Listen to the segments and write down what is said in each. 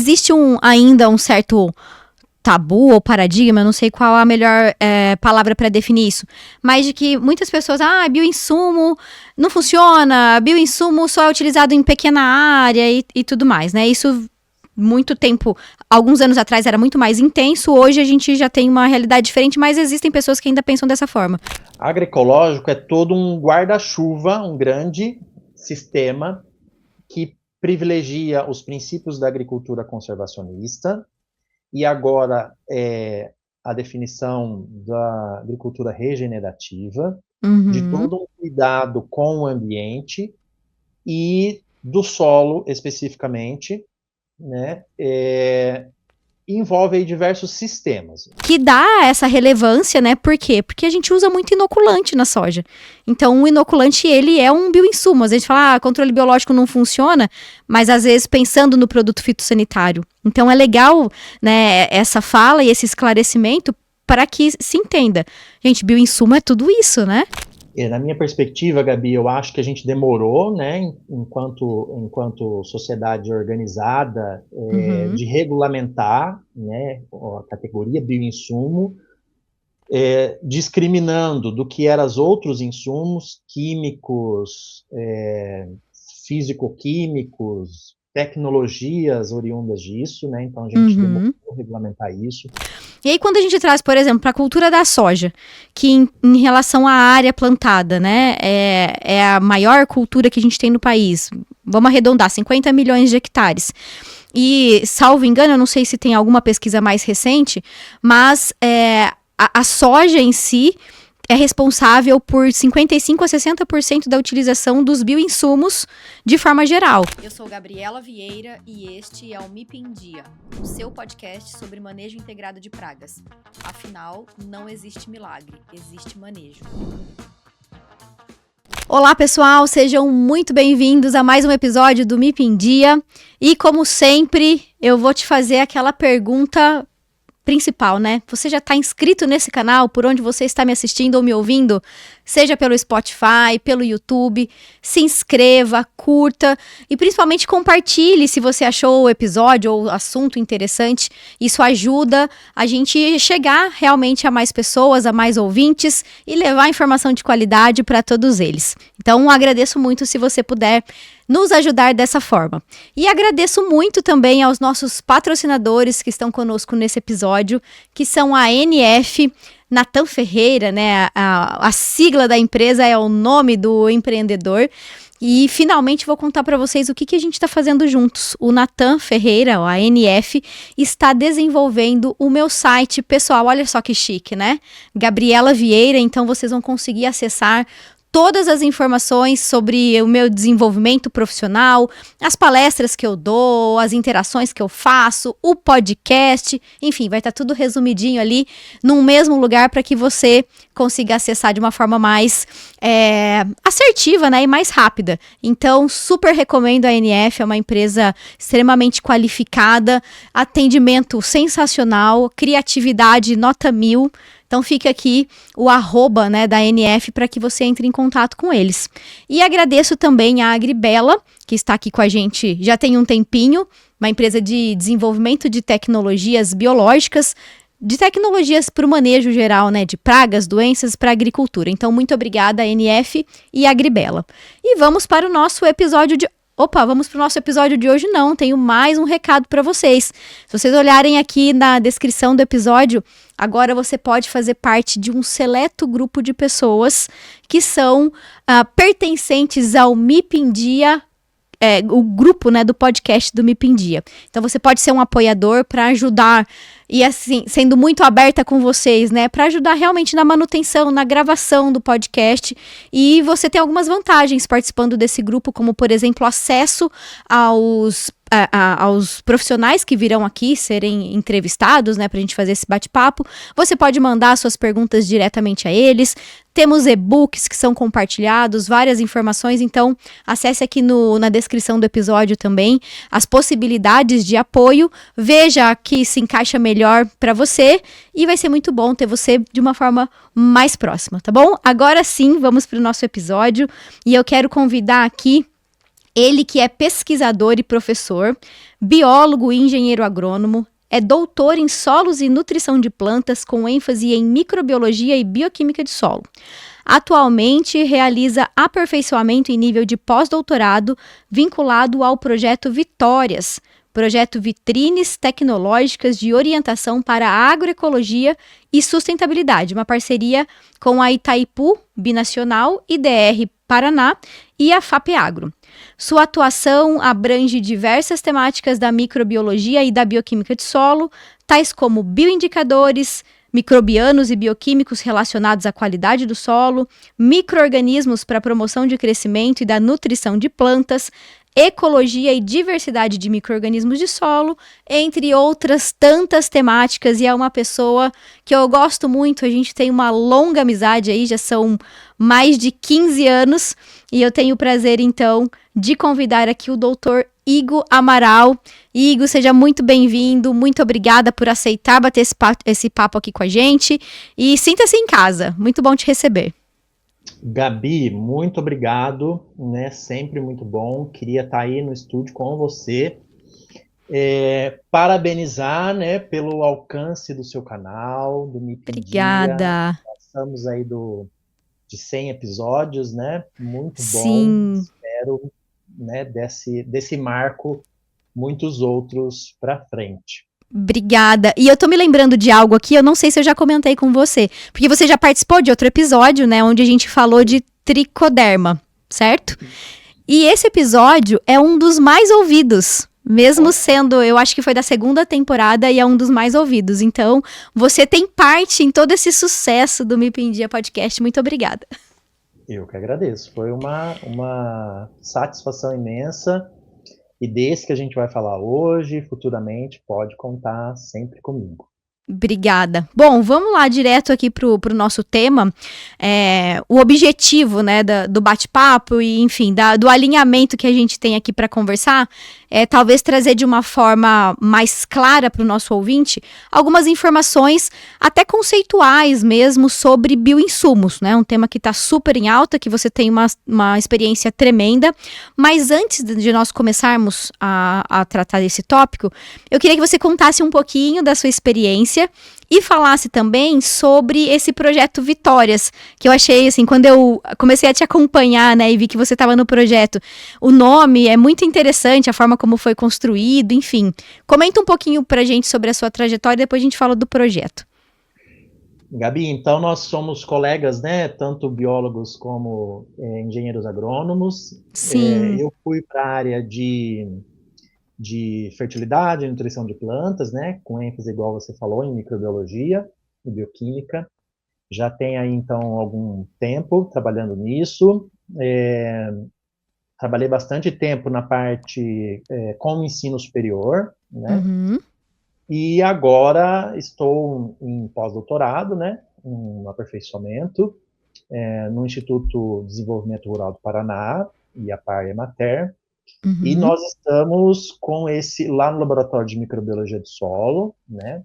existe ainda um certo tabu ou paradigma, eu não sei qual a melhor palavra para definir isso, mas de que muitas pessoas, bioinsumo não funciona, bioinsumo só é utilizado em pequena área e tudo mais, né? Isso muito tempo, alguns anos atrás era muito mais intenso, hoje a gente já tem uma realidade diferente, mas existem pessoas que ainda pensam dessa forma. Agroecológico é todo um guarda-chuva, um grande sistema que privilegia os princípios da agricultura conservacionista. E agora a definição da agricultura regenerativa, de todo um cuidado com o ambiente e do solo especificamente, né? Envolve aí diversos sistemas. Que dá essa relevância, né? Por quê? Porque a gente usa muito inoculante na soja. Então, o inoculante, ele é um bioinsumo. A gente fala, controle biológico não funciona, mas às vezes pensando no produto fitossanitário. Então, é legal, né, essa fala e esse esclarecimento para que se entenda. Gente, bioinsumo é tudo isso, né? Na minha perspectiva, Gabi, eu acho que a gente demorou, né, enquanto sociedade organizada, de regulamentar, né, a categoria bioinsumo, discriminando do que eram os outros insumos químicos, físico-químicos, tecnologias oriundas disso, né? Então a gente demorou a regulamentar isso. E aí quando a gente traz, por exemplo, para a cultura da soja, que em relação à área plantada, né, é a maior cultura que a gente tem no país, vamos arredondar, 50 milhões de hectares. E, salvo engano, eu não sei se tem alguma pesquisa mais recente, mas a soja em si é responsável por 55% a 60% da utilização dos bioinsumos de forma geral. Eu sou Gabriela Vieira e este é o MIP em Dia, o seu podcast sobre manejo integrado de pragas. Afinal, não existe milagre, existe manejo. Olá pessoal, sejam muito bem-vindos a mais um episódio do MIP em Dia. E como sempre, eu vou te fazer aquela pergunta principal, né? Você já está inscrito nesse canal, por onde você está me assistindo ou me ouvindo? Seja pelo Spotify, pelo YouTube, se inscreva, curta e principalmente compartilhe se você achou o episódio ou assunto interessante. Isso ajuda a gente chegar realmente a mais pessoas, a mais ouvintes e levar informação de qualidade para todos eles. Então, agradeço muito se você puder nos ajudar dessa forma. E agradeço muito também aos nossos patrocinadores que estão conosco nesse episódio, que são a NF, Natan Ferreira, né? A sigla da empresa é o nome do empreendedor. E finalmente vou contar para vocês o que a gente está fazendo juntos. O Natan Ferreira, a NF, está desenvolvendo o meu site pessoal. Olha só que chique, né? Gabriela Vieira, então vocês vão conseguir acessar todas as informações sobre o meu desenvolvimento profissional, as palestras que eu dou, as interações que eu faço, o podcast, enfim, vai estar tudo resumidinho ali num mesmo lugar para que você consiga acessar de uma forma mais assertiva, né, e mais rápida. Então, super recomendo a NF, é uma empresa extremamente qualificada, atendimento sensacional, criatividade nota 1000. Então fica aqui o @ né, da NF para que você entre em contato com eles. E agradeço também a Agribela, que está aqui com a gente já tem um tempinho, uma empresa de desenvolvimento de tecnologias biológicas, de tecnologias para o manejo geral, né, de pragas, doenças para a agricultura. Então muito obrigada a NF e a Agribela. E vamos para o nosso episódio de... vamos para o nosso episódio de hoje? Não, tenho mais um recado para vocês. Se vocês olharem aqui na descrição do episódio, agora você pode fazer parte de um seleto grupo de pessoas que são pertencentes ao MIP em Dia, o grupo, né, do podcast do MIP em Dia. Então você pode ser um apoiador para ajudar, e assim, sendo muito aberta com vocês, né, para ajudar realmente na manutenção, na gravação do podcast. E você tem algumas vantagens participando desse grupo, como por exemplo, acesso aos profissionais que virão aqui serem entrevistados, né, pra gente fazer esse bate-papo. Você pode mandar suas perguntas diretamente a eles. Temos e-books que são compartilhados, várias informações, então acesse aqui na descrição do episódio também as possibilidades de apoio, veja que se encaixa melhor para você e vai ser muito bom ter você de uma forma mais próxima, tá bom? Agora sim, vamos para o nosso episódio e eu quero convidar aqui Ele que é pesquisador e professor, biólogo e engenheiro agrônomo, é doutor em solos e nutrição de plantas com ênfase em microbiologia e bioquímica de solo. Atualmente realiza aperfeiçoamento em nível de pós-doutorado vinculado ao projeto Vitórias, projeto Vitrines Tecnológicas de Orientação para a Agroecologia e Sustentabilidade, uma parceria com a Itaipu Binacional, IDR Paraná e a FAPEAGRO. Sua atuação abrange diversas temáticas da microbiologia e da bioquímica de solo, tais como bioindicadores, microbianos e bioquímicos relacionados à qualidade do solo, micro-organismos para a promoção de crescimento e da nutrição de plantas, ecologia e diversidade de micro-organismos de solo, entre outras tantas temáticas, e é uma pessoa que eu gosto muito, a gente tem uma longa amizade aí, já são mais de 15 anos, e eu tenho o prazer, então, de convidar aqui o doutor Igor Amaral. Igor, seja muito bem-vindo, muito obrigada por aceitar bater esse papo aqui com a gente, e sinta-se em casa, muito bom te receber. Gabi, muito obrigado, né? Sempre muito bom. Queria estar aí no estúdio com você. Parabenizar, né, pelo alcance do seu canal, do Me Pedia. Obrigada. Passamos aí de 100 episódios, né? Muito Sim. bom. Espero, né, desse marco, muitos outros para frente. Obrigada. E eu tô me lembrando de algo aqui, eu não sei se eu já comentei com você, porque você já participou de outro episódio, né, onde a gente falou de tricoderma, certo? E esse episódio é um dos mais ouvidos, mesmo sendo, eu acho que foi da segunda temporada e é um dos mais ouvidos. Então, você tem parte em todo esse sucesso do Me Pendia Podcast. Muito obrigada. Eu que agradeço. Foi uma satisfação imensa. E desse que a gente vai falar hoje, futuramente, pode contar sempre comigo. Obrigada. Bom, vamos lá direto aqui pro nosso tema. O objetivo, né, do bate-papo e, enfim, do alinhamento que a gente tem aqui para conversar é talvez trazer de uma forma mais clara para o nosso ouvinte algumas informações, até conceituais mesmo, sobre bioinsumos, né? Um tema que está super em alta, que você tem uma experiência tremenda. Mas antes de nós começarmos a tratar desse tópico, eu queria que você contasse um pouquinho da sua experiência e falasse também sobre esse projeto Vitórias, que eu achei, assim, quando eu comecei a te acompanhar, né, e vi que você estava no projeto, o nome é muito interessante, a forma como foi construído, enfim. Comenta um pouquinho pra gente sobre a sua trajetória e depois a gente fala do projeto. Gabi, então nós somos colegas, né, tanto biólogos como engenheiros agrônomos. Sim. Eu fui para a área de fertilidade e nutrição de plantas, né, com ênfase, igual você falou, em microbiologia e bioquímica. Já tem aí, então, algum tempo trabalhando nisso. Trabalhei bastante tempo na parte com o ensino superior, né, e agora estou em pós-doutorado, né, um aperfeiçoamento no Instituto de Desenvolvimento Rural do Paraná e a Par Emater. E nós estamos com lá no Laboratório de Microbiologia do Solo, né,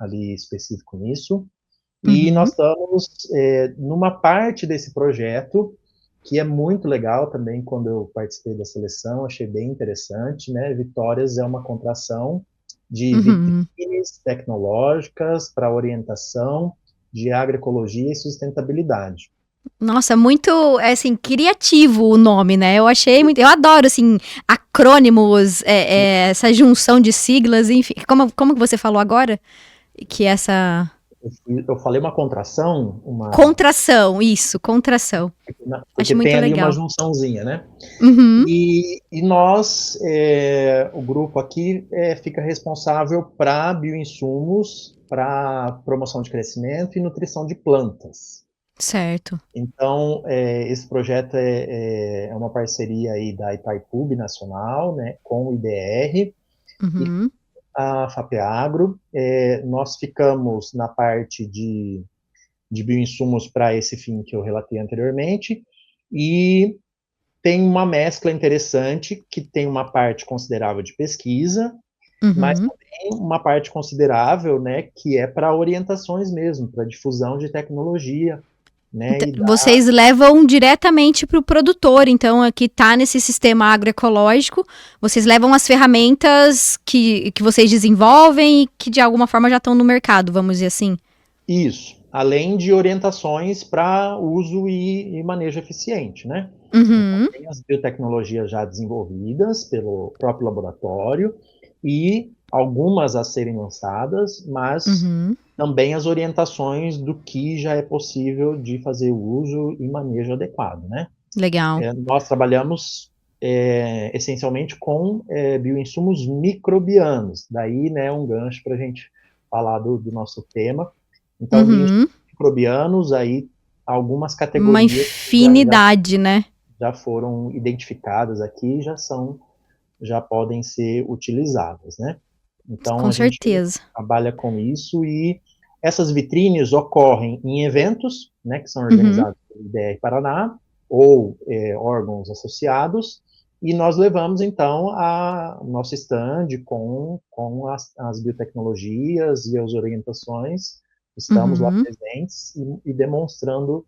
ali específico nisso, e nós estamos numa parte desse projeto que é muito legal também. Quando eu participei da seleção, achei bem interessante, né, Vitórias é uma contração de vitrines tecnológicas para orientação de agroecologia e sustentabilidade. Nossa, muito, assim, criativo o nome, né? Eu achei muito... Eu adoro, assim, acrônimos, essa junção de siglas, enfim. Como que você falou agora? Que essa... Eu falei uma contração? Contração, isso, contração. Porque Acho muito tem ali legal. uma junçãozinha, né? E nós, o grupo aqui, fica responsável para bioinsumos, para promoção de crescimento e nutrição de plantas. Certo. Então, esse projeto é uma parceria aí da Itaipu Binacional, né, com o IDR e a FAPEAGRO. Nós ficamos na parte de bioinsumos para esse fim que eu relatei anteriormente, e tem uma mescla interessante, que tem uma parte considerável de pesquisa, mas também uma parte considerável, né, que é para orientações mesmo, para difusão de tecnologia, né, Então, e vocês levam diretamente para o produtor, então, que está nesse sistema agroecológico, vocês levam as ferramentas que vocês desenvolvem e que de alguma forma já estão no mercado, vamos dizer assim. isso, além de orientações para uso e manejo eficiente, né? Então, Uhum, tem as biotecnologias já desenvolvidas pelo próprio laboratório e algumas a serem lançadas, mas uhum, também as orientações do que já é possível de fazer uso e manejo adequado, né? legal. Nós trabalhamos essencialmente com bioinsumos microbianos, daí, né, um gancho para a gente falar do nosso tema. Então, bioinsumos Uhum. microbianos, aí algumas Uma categorias infinidade, né? já foram identificadas aqui, já podem ser utilizadas, né? Então, Com a gente certeza. trabalha com isso e essas vitrines ocorrem em eventos, né, que são Uhum, organizados pelo IDR Paraná ou órgãos associados, e nós levamos, então, a nosso stand com as biotecnologias e as orientações, estamos lá uhum. presentes e demonstrando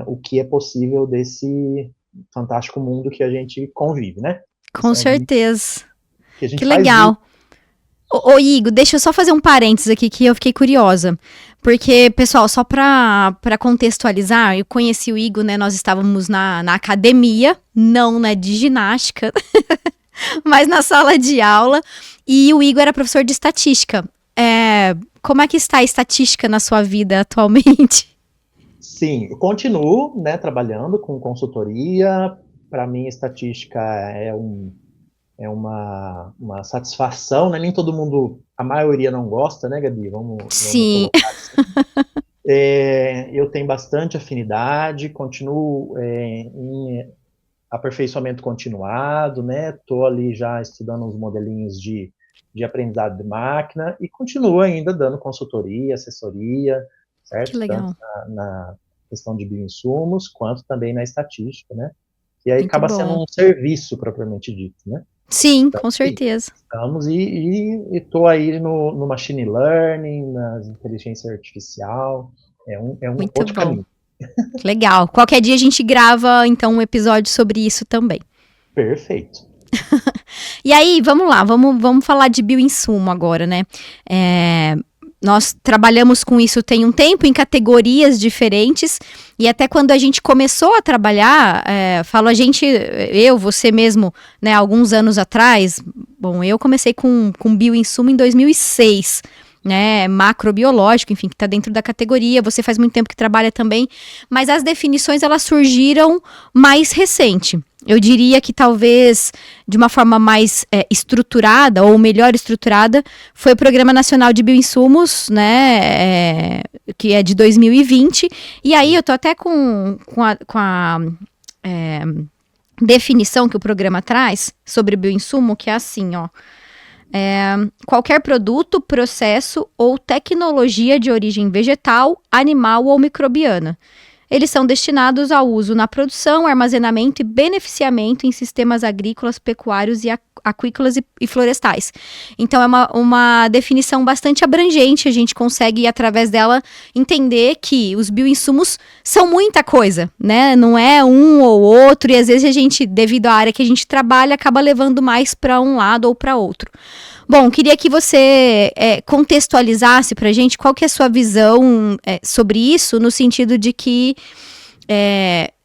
o que é possível desse fantástico mundo que a gente convive, né? Que Com são os certeza. que a Que gente faz uso. legal. Ô, Igor, deixa eu só fazer um parênteses aqui que eu fiquei curiosa. Porque, pessoal, só para contextualizar, eu conheci o Igor, né? Nós estávamos na academia, não na de ginástica, mas na sala de aula. E o Igor era professor de estatística. Como é que está a estatística na sua vida atualmente? Sim, eu continuo, né, trabalhando com consultoria. Para mim, estatística uma satisfação, né? Nem todo mundo, a maioria não gosta, né, Gabi? Vamos Sim. colocar assim. Eu tenho bastante afinidade, continuo em aperfeiçoamento continuado, né? Estou ali já estudando uns modelinhos de aprendizado de máquina e continuo ainda dando consultoria, assessoria, Que certo? Tanto legal. na questão de bioinsumos, quanto também na estatística, né? E aí Muito acaba sendo bom. um serviço propriamente dito, né? Sim, Então, com sim, certeza. estamos e estou aí no machine learning, na inteligência artificial, é um Muito outro bom. caminho. Legal. Qualquer dia a gente grava, então, um episódio sobre isso também. Perfeito. E aí, vamos lá, vamos falar de bioinsumo agora, né? Nós trabalhamos com isso tem um tempo, em categorias diferentes, e até quando a gente começou a trabalhar, falo a gente, eu, você mesmo, né, alguns anos atrás, bom, eu comecei com bioinsumo em 2006, né, macrobiológico, enfim, que está dentro da categoria, você faz muito tempo que trabalha também, mas as definições, elas surgiram mais recente. Eu diria que talvez de uma forma mais estruturada ou melhor estruturada foi o Programa Nacional de Bioinsumos, né, que é de 2020. E aí eu tô até com a definição que o programa traz sobre bioinsumo, que é assim, ó. Qualquer produto, processo ou tecnologia de origem vegetal, animal ou microbiana. Eles são destinados ao uso na produção, armazenamento e beneficiamento em sistemas agrícolas, pecuários e aquícolas e florestais. Então, é uma definição bastante abrangente. A gente consegue, através dela, entender que os bioinsumos são muita coisa, né? Não é um ou outro, e às vezes a gente, devido à área que a gente trabalha, acaba levando mais para um lado ou para outro. Bom, queria que você contextualizasse para a gente qual que é a sua visão sobre isso, no sentido de que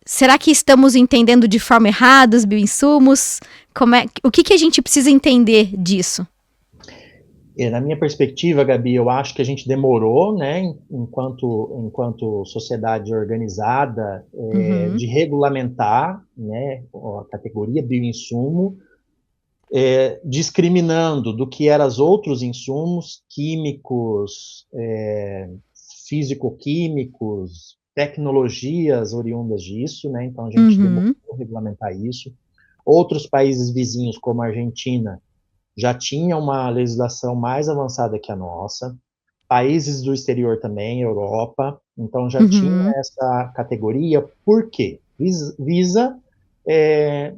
será que estamos entendendo de forma errada os bioinsumos? O que a gente precisa entender disso? Na minha perspectiva, Gabi, eu acho que a gente demorou, né, enquanto sociedade organizada, Uhum, de regulamentar, né, a categoria bioinsumo, discriminando do que eram os outros insumos químicos, físico-químicos, tecnologias oriundas disso, né? Então a gente demorou uhum, a regulamentar isso. Outros países vizinhos, como a Argentina, já tinham uma legislação mais avançada que a nossa. Países do exterior também, Europa, então já tinha uhum, essa categoria. Por quê? Visa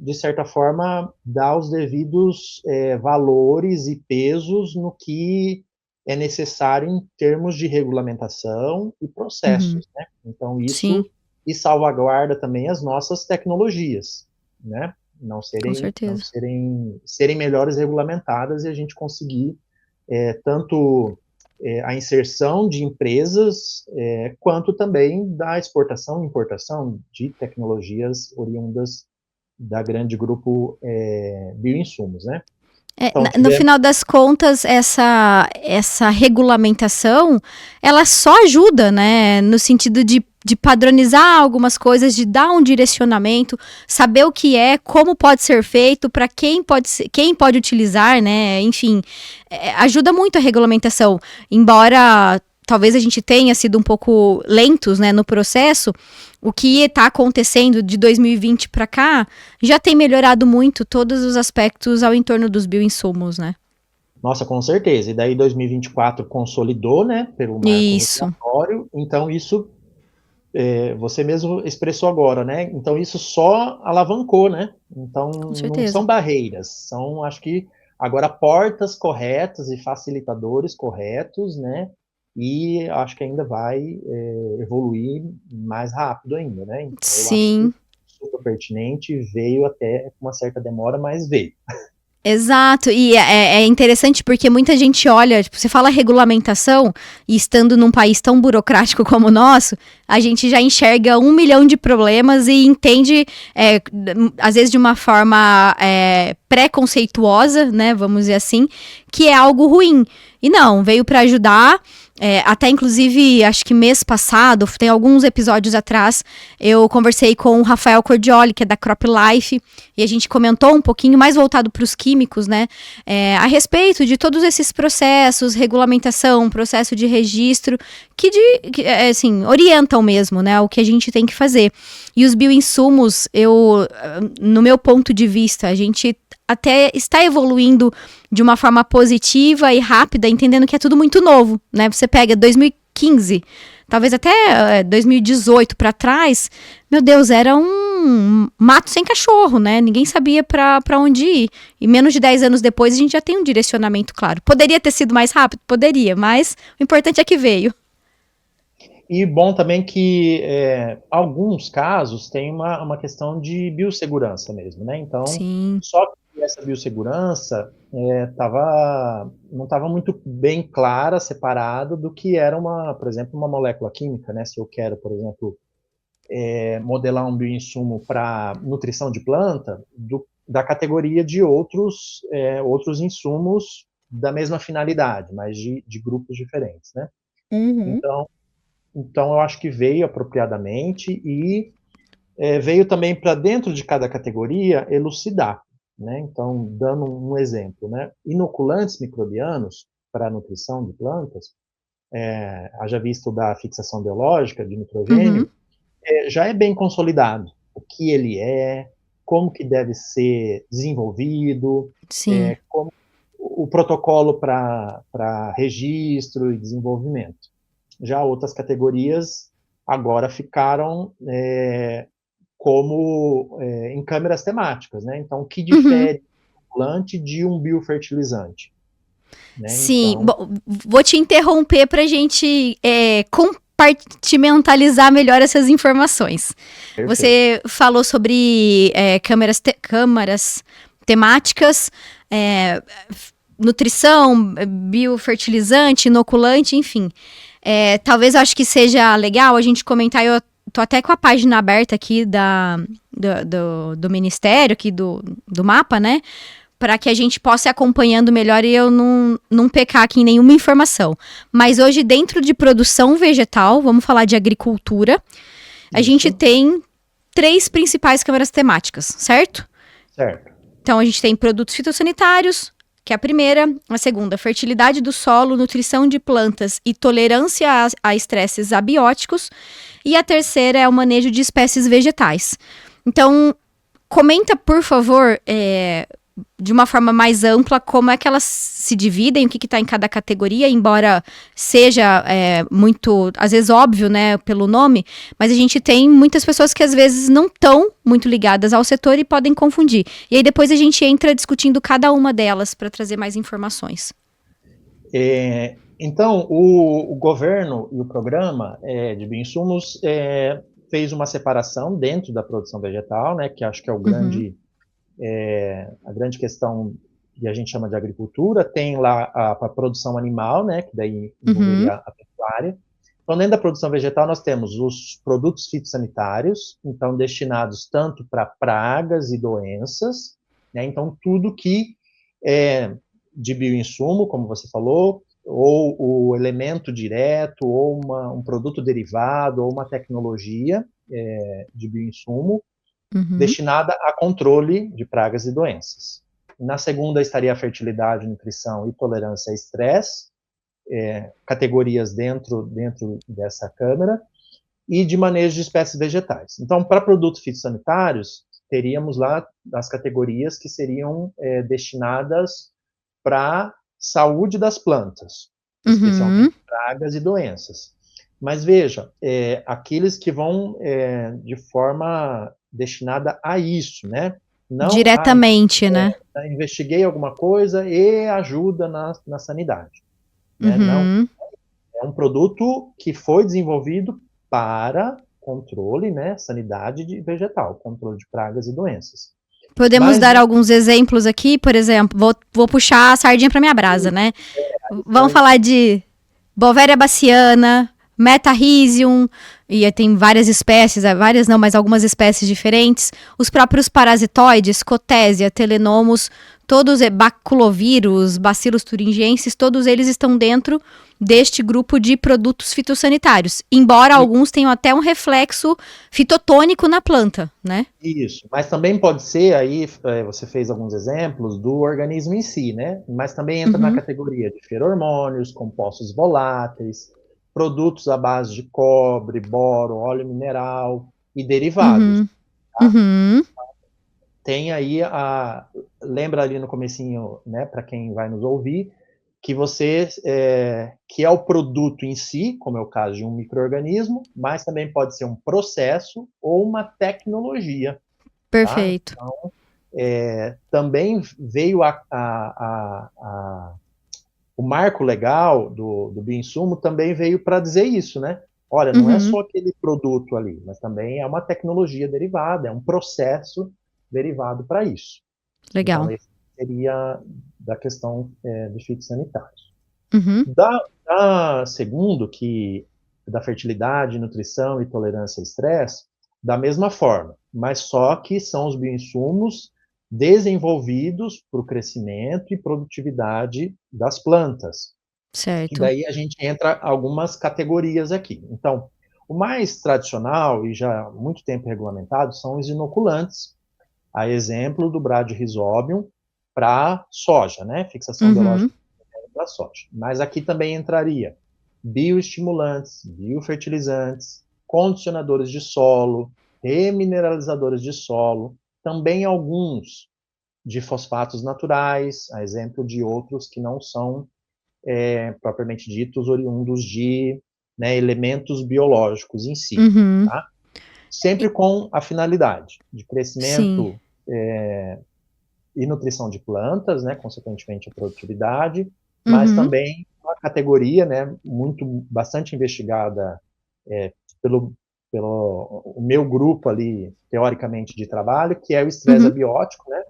de certa forma, dar os devidos valores e pesos no que é necessário em termos de regulamentação e Uhum. processos, né? Então Sim, e salvaguarda também as nossas tecnologias, né? com Não certeza. serem melhores regulamentadas e a gente conseguir tanto a inserção de empresas, quanto também da exportação e importação de tecnologias oriundas da grande grupo bioinsumos, né? Então, No tivemos. final das contas, essa regulamentação, ela só ajuda, né? No sentido de padronizar algumas coisas, de dar um direcionamento, saber o que é, como pode ser feito, para quem pode utilizar, né? Enfim, ajuda muito a regulamentação. Embora talvez a gente tenha sido um pouco lentos, né, no processo, o que está acontecendo de 2020 para cá já tem melhorado muito todos os aspectos ao entorno dos bioinsumos, né? Nossa, com certeza. E daí 2024 consolidou, né, pelo marco Isso, regulatório. Então isso você mesmo expressou agora, né? Então isso só alavancou, né? Então com não certeza. são barreiras, são, acho que agora portas corretas e facilitadores corretos, né? E acho que ainda vai evoluir mais rápido ainda, né? Então eu acho que Sim, super pertinente, veio até com uma certa demora, mas veio. exato, e é interessante porque muita gente olha, tipo, você fala regulamentação, e estando num país tão burocrático como o nosso, a gente já enxerga 1 milhão de problemas e entende, às vezes de uma forma preconceituosa, né, vamos dizer assim, que é algo ruim. E não, veio para ajudar. Até inclusive, acho que mês passado, tem alguns episódios atrás, eu conversei com o Rafael Cordioli, que é da Crop Life, e a gente comentou um pouquinho mais voltado para os químicos, né? A respeito de todos esses processos, regulamentação, processo de registro, que assim, orientam mesmo, né? O que a gente tem que fazer. E os bioinsumos, no meu ponto de vista, a gente até está evoluindo de uma forma positiva e rápida, entendendo que é tudo muito novo, né? Você pega 2015, talvez até 2018 para trás, meu Deus, era um mato sem cachorro, né? Ninguém sabia para onde ir. E menos de 10 anos depois a gente já tem um direcionamento claro. Poderia ter sido mais rápido? Poderia, mas o importante é que veio. E bom também que alguns casos tem uma questão de biossegurança mesmo, né? Então, Sim. só que essa biossegurança não estava muito bem clara, separado do que era por exemplo, uma molécula química, né? Se eu quero, por exemplo, modelar um bioinsumo para nutrição de planta, da categoria de outros insumos da mesma finalidade, mas de grupos diferentes, né? Uhum. Então, eu acho que veio apropriadamente e veio também para dentro de cada categoria elucidar, né? Então, dando um exemplo, né? Inoculantes microbianos para a nutrição de plantas, haja visto da fixação biológica de Uhum. nitrogênio, já é bem consolidado. O que ele é, como que deve ser desenvolvido, Sim. como o protocolo para registro e desenvolvimento. Já outras categorias agora ficaram como em câmeras temáticas, né? Então, o que Uhum. difere um plante de um biofertilizante, né? Sim, Então, bom, vou te interromper para a gente compartimentalizar melhor essas informações. perfeito. Você falou sobre câmaras temáticas, é, nutrição, biofertilizante, inoculante, enfim. Talvez eu acho que seja legal a gente comentar, eu tô até com a página aberta aqui do Ministério, aqui do mapa, né? Para que a gente possa ir acompanhando melhor e eu não pecar aqui em nenhuma informação. Mas hoje, dentro de produção vegetal, vamos falar de agricultura, a gente Isso, tem 3 principais câmaras temáticas, certo? certo. Então, a gente tem produtos fitossanitários, que é a primeira. A segunda, fertilidade do solo, nutrição de plantas e tolerância a estresses abióticos. E a terceira é o manejo de espécies vegetais. Então, comenta, por favor, de uma forma mais ampla, como é que elas se dividem, o que está em cada categoria, embora seja muito, às vezes, óbvio, né, pelo nome, mas a gente tem muitas pessoas que às vezes não estão muito ligadas ao setor e podem confundir. E aí depois a gente entra discutindo cada uma delas para trazer mais informações. Então, o governo e o programa de bioinsumos fez uma separação dentro da produção vegetal, né, que acho que é a grande questão que a gente chama de agricultura. Tem lá a produção animal, né, que daí envolveria a pecuária. Então, dentro da produção vegetal, nós temos os produtos fitossanitários, então destinados tanto para pragas e doenças, né, então tudo que é de bioinsumo, como você falou, ou o elemento direto, ou um produto derivado, ou uma tecnologia de bioinsumo, destinada a controle de pragas e doenças. Na segunda estaria a fertilidade, nutrição e tolerância a estresse, categorias dentro dessa câmara, e de manejo de espécies vegetais. Então, para produtos fitossanitários, teríamos lá as categorias que seriam destinadas para saúde das plantas, especialmente pragas e doenças. Mas veja, aqueles que vão de forma destinada a isso, né? Não diretamente, né? Investiguei alguma coisa e ajuda na sanidade. Né? Não, é um produto que foi desenvolvido para controle, né, sanidade vegetal, controle de pragas e doenças. Podemos dar alguns exemplos aqui, por exemplo, vou puxar a sardinha para minha brasa, né? Vamos falar de Bovéria baciana, Metarhizium, e tem várias espécies, várias não, mas algumas espécies diferentes. Os próprios parasitoides, Cotésia, Telenomus, todos, baculovírus, Bacillus thuringiensis, todos eles estão dentro deste grupo de produtos fitossanitários, embora alguns tenham até um reflexo fitotônico na planta, né? Isso, mas também pode ser, aí você fez alguns exemplos do organismo em si, né? Mas também entra na categoria de feromônios, compostos voláteis, produtos à base de cobre, boro, óleo mineral e derivados. Tá? Tem aí lembra ali no comecinho, né, para quem vai nos ouvir, que que é o produto em si, como é o caso de um micro-organismo, mas também pode ser um processo ou uma tecnologia. Perfeito. Tá? Então, também veio o marco legal do bioinsumo também veio para dizer isso, né? Olha, não é só aquele produto ali, mas também é uma tecnologia derivada, é um processo derivado para isso. Legal. Então, esse seria da questão dos fitossanitários. Segundo, da fertilidade, nutrição e tolerância a estresse, da mesma forma, mas só que são os bioinsumos desenvolvidos para o crescimento e produtividade das plantas. Certo. E daí a gente entra algumas categorias aqui. Então, o mais tradicional e já há muito tempo regulamentado são os inoculantes, a exemplo do Bradyrhizobium para soja, né? Fixação biológica da soja. Mas aqui também entraria bioestimulantes, biofertilizantes, condicionadores de solo, remineralizadores de solo, também alguns de fosfatos naturais, a exemplo de outros que não são propriamente ditos oriundos de elementos biológicos em si. Tá? Sempre com a finalidade de crescimento e nutrição de plantas, né, consequentemente a produtividade, mas também uma categoria, né, bastante investigada pelo o meu grupo ali, teoricamente, de trabalho, que é o estresse abiótico, né,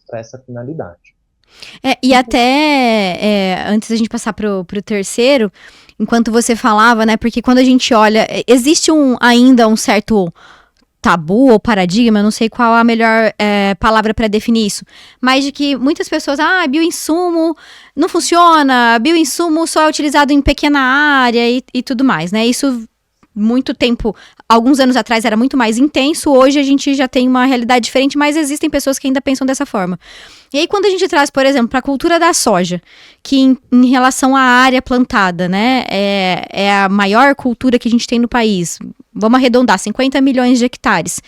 para essa finalidade. E até, antes da gente passar pro terceiro, enquanto você falava, né, porque quando a gente olha, existe ainda um certo tabu ou paradigma, eu não sei qual a melhor palavra para definir isso, mas de que muitas pessoas, bioinsumo não funciona, bioinsumo só é utilizado em pequena área e tudo mais, né, isso muito tempo, alguns anos atrás era muito mais intenso, hoje a gente já tem uma realidade diferente, mas existem pessoas que ainda pensam dessa forma. E aí quando a gente traz, por exemplo, para a cultura da soja, que em relação à área plantada, né, é a maior cultura que a gente tem no país, vamos arredondar, 50 milhões de hectares.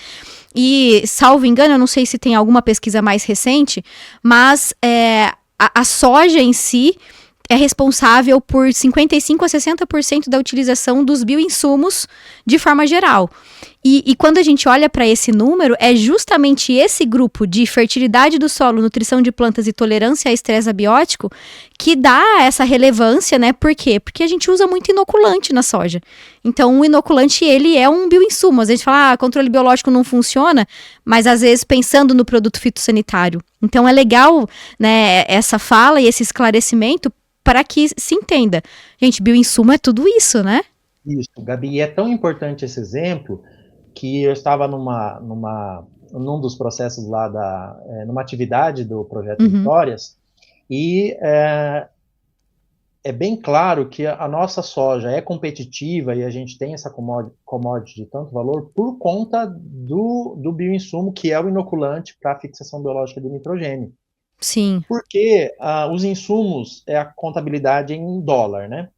E, salvo engano, eu não sei se tem alguma pesquisa mais recente, mas a soja em si é responsável por 55% a 60% da utilização dos bioinsumos de forma geral. E quando a gente olha para esse número, é justamente esse grupo de fertilidade do solo, nutrição de plantas e tolerância a estresse abiótico que dá essa relevância, né? Por quê? Porque a gente usa muito inoculante na soja. Então, o inoculante, ele é um bioinsumo. Às vezes a gente fala, controle biológico não funciona, mas às vezes pensando no produto fitossanitário. Então, é legal, né, essa fala e esse esclarecimento para que se entenda. Gente, bioinsumo é tudo isso, né? Isso, Gabi, e é tão importante esse exemplo que eu estava num dos processos lá numa atividade do Projeto Vitórias, e é bem claro que a nossa soja é competitiva e a gente tem essa commodity de tanto valor por conta do bioinsumo, que é o inoculante para a fixação biológica do nitrogênio. Sim. Porque os insumos é a contabilidade em dólar, né?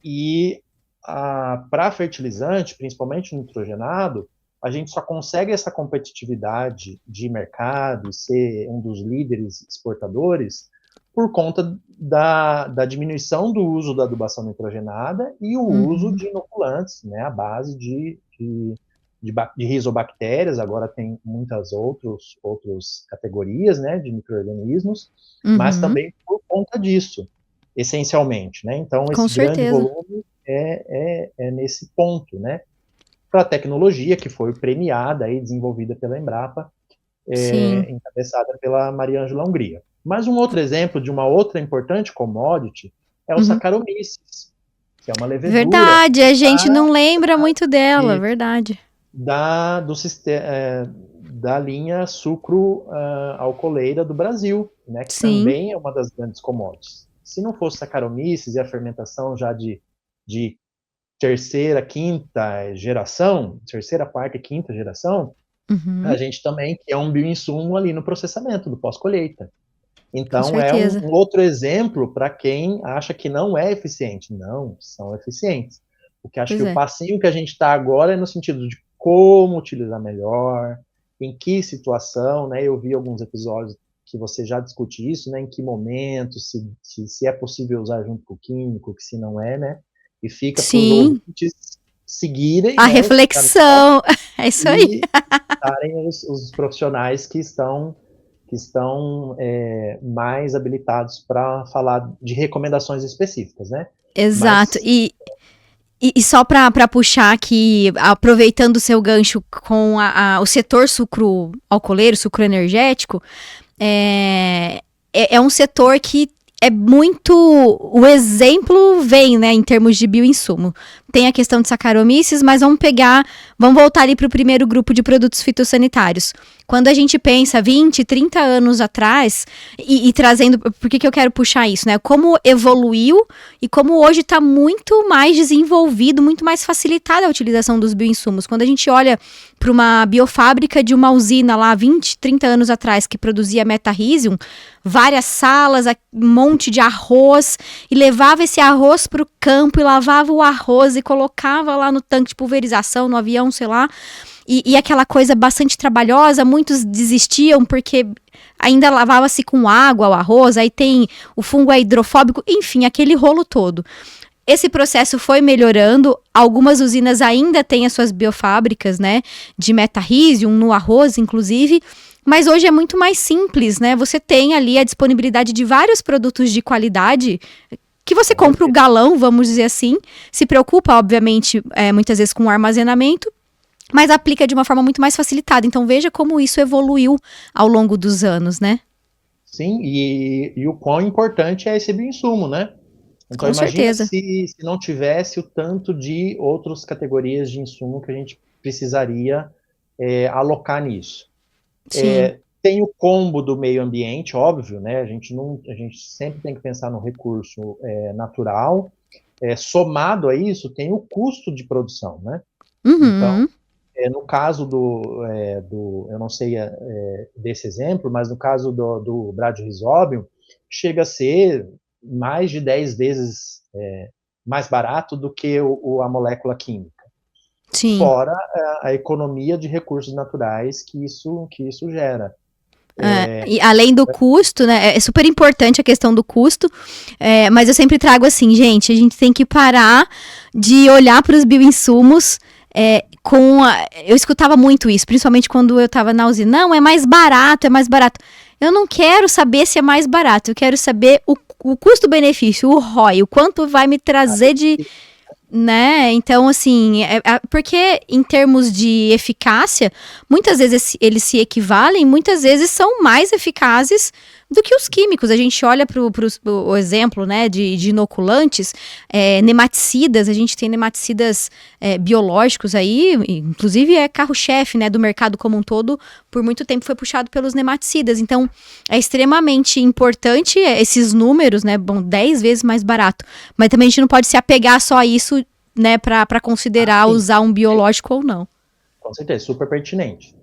E para fertilizante, principalmente o nitrogenado, a gente só consegue essa competitividade de mercado e ser um dos líderes exportadores por conta da diminuição do uso da adubação nitrogenada e o uso de inoculantes, né, à base de rizobactérias. Agora tem muitas outras categorias, né, de micro-organismos, mas também por conta disso, essencialmente, né? Então, esse grande volume é nesse ponto, né? Para a tecnologia que foi premiada e desenvolvida pela Embrapa, encabeçada pela Mariângela Hungria. Mas um outro exemplo de uma outra importante commodity é o Saccharomyces, que é uma levedura. Verdade, a gente não lembra muito dela, verdade. Da linha sucro-alcooleira do Brasil, né, que também é uma das grandes commodities. Se não fosse Saccharomyces e a fermentação já de terceira, quarta e quinta geração, a gente também quer um bioinsumo ali no processamento do pós-colheita. Então, é um outro exemplo para quem acha que não é eficiente. Não, são eficientes. Porque acho que o passinho que a gente está agora é no sentido de como utilizar melhor, em que situação, né? Eu vi alguns episódios que você já discute isso, né? Em que momento, se é possível usar junto com o químico, que se não é, né? E fica para os ouvintes seguirem a reflexão. É isso aí. Estarem os profissionais que estão mais habilitados para falar de recomendações específicas, né? Exato. E só para puxar aqui, aproveitando o seu gancho com o setor sucro-alcooleiro, sucroenergético, é um setor que é muito... O exemplo vem, né, em termos de bioinsumo. Tem a questão de Saccharomyces, mas vamos voltar ali para o primeiro grupo de produtos fitossanitários. Quando a gente pensa 20, 30 anos atrás, e trazendo... Por que eu quero puxar isso, né? Como evoluiu e como hoje está muito mais desenvolvido, muito mais facilitada a utilização dos bioinsumos. Quando a gente olha para uma biofábrica de uma usina lá 20, 30 anos atrás que produzia metarrhizium, várias salas, um monte de arroz, e levava esse arroz para o campo e lavava o arroz e colocava lá no tanque de pulverização, no avião, sei lá, e aquela coisa bastante trabalhosa. Muitos desistiam porque ainda lavava-se com água o arroz, aí tem o fungo hidrofóbico, enfim, aquele rolo todo. Esse processo foi melhorando, algumas usinas ainda têm as suas biofábricas, né, de metarrhizium no arroz, inclusive, mas hoje é muito mais simples, né, você tem ali a disponibilidade de vários produtos de qualidade que você compra o galão, vamos dizer assim, se preocupa, obviamente, muitas vezes com o armazenamento, mas aplica de uma forma muito mais facilitada. Então, veja como isso evoluiu ao longo dos anos, né? Sim, e o quão importante é esse bioinsumo, né? Então, com certeza. Se não tivesse o tanto de outras categorias de insumo que a gente precisaria alocar nisso. Sim. Tem o combo do meio ambiente, óbvio, né? A gente sempre tem que pensar no recurso natural. Somado a isso, tem o custo de produção, né? Então, no caso eu não sei desse exemplo, mas no caso do Bradyrhizobium, chega a ser mais de 10 vezes mais barato do que a molécula química. Sim. Fora a economia de recursos naturais que isso gera. E além do custo, né, é super importante a questão do custo, mas eu sempre trago assim, gente, a gente tem que parar de olhar para os bioinsumos Eu escutava muito isso, principalmente quando eu estava na usina. Não, é mais barato, é mais barato. Eu não quero saber se é mais barato, eu quero saber o custo-benefício, o ROI, o quanto vai me trazer de... Né? Então, assim, porque em termos de eficácia, muitas vezes eles se equivalem, muitas vezes são mais eficazes do que os químicos. A gente olha para o exemplo, né, de inoculantes, nematicidas, a gente tem nematicidas biológicos aí, inclusive é carro-chefe, né, do mercado como um todo, por muito tempo foi puxado pelos nematicidas. Então, é extremamente importante esses números, né, bom, 10 vezes mais barato, mas também a gente não pode se apegar só a isso, né, para considerar usar um biológico ou não. Com certeza, super pertinente.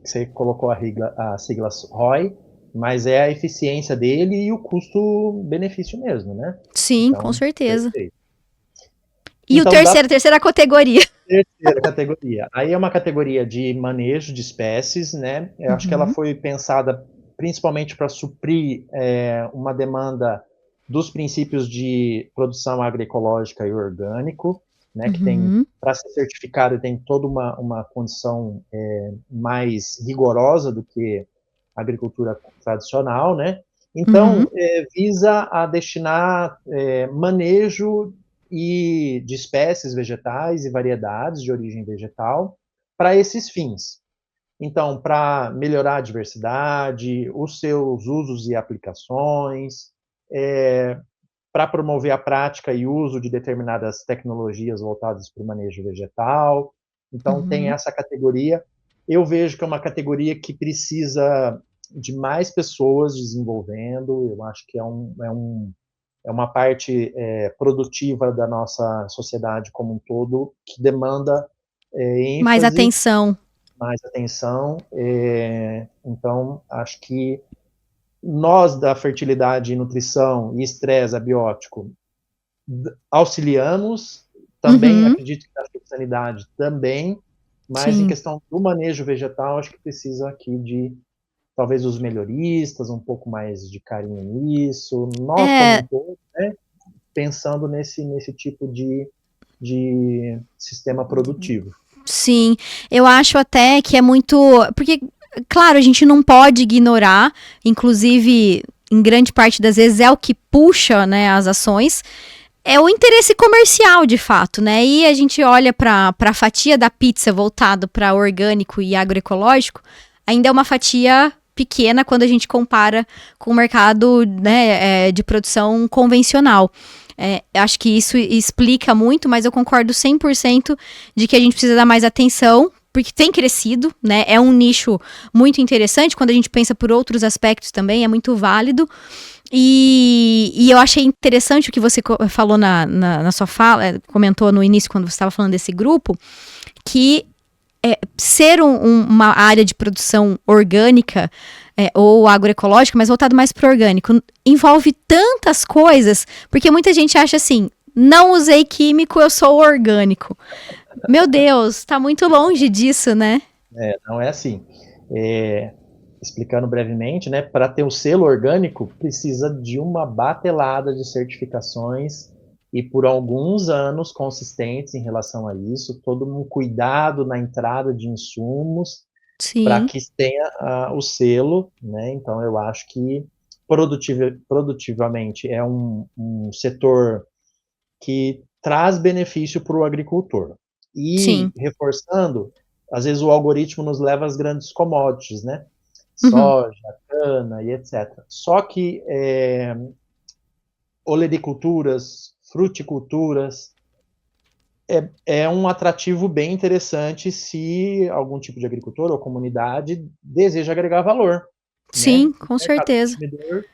Você colocou a sigla ROI, mas é a eficiência dele e o custo-benefício mesmo, né? Sim, então, com certeza. Perfeito. E então, a terceira categoria? Terceira categoria. Aí é uma categoria de manejo de espécies, né? Eu acho que ela foi pensada principalmente para suprir uma demanda dos princípios de produção agroecológica e orgânico, né, que tem, para ser certificado, tem toda uma condição mais rigorosa do que a agricultura tradicional, né? Então, visa a destinar manejo de espécies vegetais e variedades de origem vegetal para esses fins. Então, para melhorar a diversidade, os seus usos e aplicações, para promover a prática e uso de determinadas tecnologias voltadas para o manejo vegetal. Então, tem essa categoria. Eu vejo que é uma categoria que precisa de mais pessoas desenvolvendo. Eu acho que é uma parte produtiva da nossa sociedade como um todo que demanda ênfase, mais atenção. Mais atenção. Então, acho que nós da fertilidade e nutrição e estresse abiótico auxiliamos, também acredito que da sanidade também, mas em questão do manejo vegetal, acho que precisa aqui de talvez os melhoristas, um pouco mais de carinho nisso, nós como um todo, né, pensando nesse tipo de sistema produtivo. Sim, eu acho até que é muito... Porque, claro, a gente não pode ignorar, inclusive, em grande parte das vezes, é o que puxa, né, as ações, é o interesse comercial, de fato, né? E a gente olha para a fatia da pizza voltado para orgânico e agroecológico, ainda é uma fatia pequena quando a gente compara com o mercado, né, de produção convencional. Acho que isso explica muito, mas eu concordo 100% de que a gente precisa dar mais atenção, porque tem crescido, né? É um nicho muito interessante, quando a gente pensa por outros aspectos também, é muito válido. E eu achei interessante o que você falou na sua fala, comentou no início, quando você estava falando desse grupo, que ser uma área de produção orgânica ou agroecológica, mas voltado mais para o orgânico, envolve tantas coisas, porque muita gente acha assim, não usei químico, eu sou orgânico. Meu Deus, está muito longe disso, né? Não é assim. Explicando brevemente, né, para ter o selo orgânico, precisa de uma batelada de certificações e por alguns anos consistentes em relação a isso, todo um cuidado na entrada de insumos para que tenha o selo, né? Então eu acho que produtivamente é um setor que traz benefício para o agricultor. E reforçando, às vezes o algoritmo nos leva às grandes commodities, né? Soja, cana e etc. Só que olericulturas, fruticulturas, é um atrativo bem interessante se algum tipo de agricultor ou comunidade deseja agregar valor. Sim, né? Com certeza. O consumidor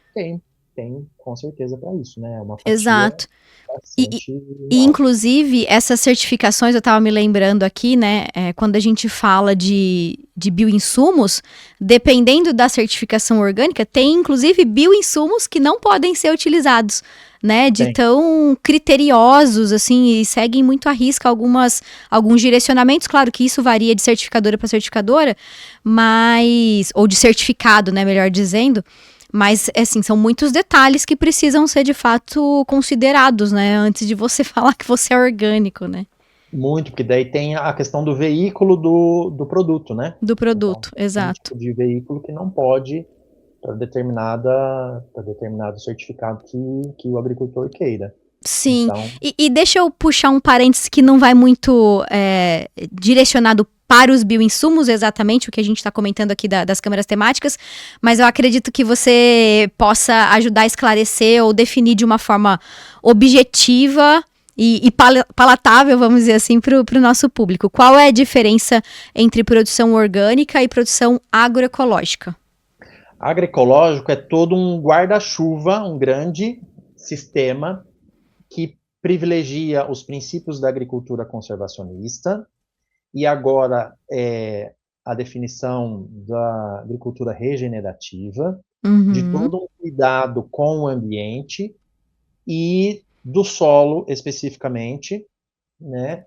tem com certeza para isso, né? É uma fatia Exato. bastante E inclusive, essas certificações, eu estava me lembrando aqui, né, quando a gente fala de bioinsumos, dependendo da certificação orgânica, tem inclusive bioinsumos que não podem ser utilizados, né, de tão criteriosos, assim, e seguem muito à risca alguns direcionamentos, claro que isso varia de certificadora para certificadora, mas, ou de certificado, né, melhor dizendo, mas, assim, são muitos detalhes que precisam ser, de fato, considerados, né? Antes de você falar que você é orgânico, né? Muito, porque daí tem a questão do veículo do produto, né? Do Então, produto, tem um exato. tipo de veículo que não pode para determinado certificado que o agricultor queira. Sim, Então, e deixa eu puxar um parênteses que não vai muito direcionado para os bioinsumos, exatamente o que a gente está comentando aqui das câmeras temáticas, mas eu acredito que você possa ajudar a esclarecer ou definir de uma forma objetiva e palatável, vamos dizer assim, para o nosso público. Qual é a diferença entre produção orgânica e produção agroecológica? agroecológico é todo um guarda-chuva, um grande sistema que privilegia os princípios da agricultura conservacionista e agora a definição da agricultura regenerativa, de Uhum, todo um cuidado com o ambiente e do solo especificamente, né?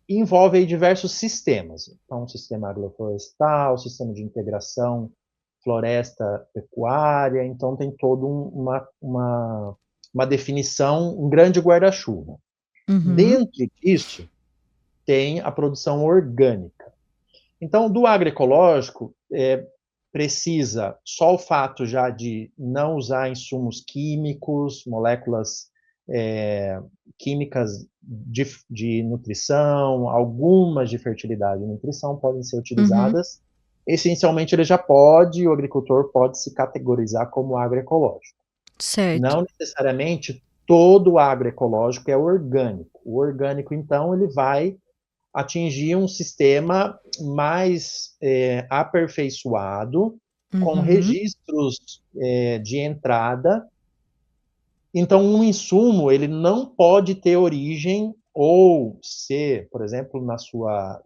Envolve aí diversos sistemas. Então, o sistema agroflorestal, sistema de integração floresta-pecuária, então tem todo uma definição, um grande guarda-chuva. uhum, Dentro disso, tem a produção orgânica. Então, do agroecológico, precisa só o fato já de não usar insumos químicos, moléculas químicas de nutrição, algumas de fertilidade e nutrição podem ser uhum, utilizadas. Essencialmente, ele já pode, o agricultor pode se categorizar como agroecológico. certo. Não necessariamente todo agroecológico é orgânico. O orgânico, então, ele vai atingir um sistema mais aperfeiçoado, com Uhum, registros de entrada. Então, um insumo ele não pode ter origem ou ser, por exemplo, na sua